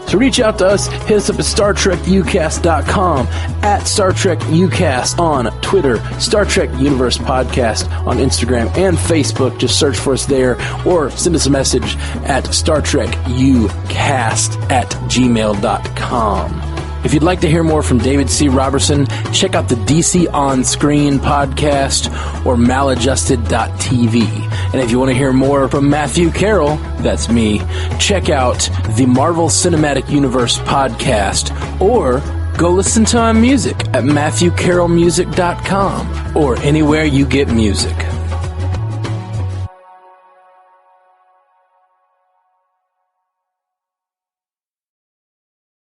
To reach out to us, hit us up at StarTrekUcast.com, at Star Trek UCast on Twitter, Star Trek Universe Podcast on Instagram and Facebook. Just search for us there, or send us a message at StarTrekUcast@gmail.com. If you'd like to hear more from David C. Robertson, check out the DC On Screen podcast or maladjusted.tv. And if you want to hear more from Matthew Carroll, that's me, check out the Marvel Cinematic Universe podcast, or go listen to my music at MatthewCarrollmusic.com or anywhere you get music.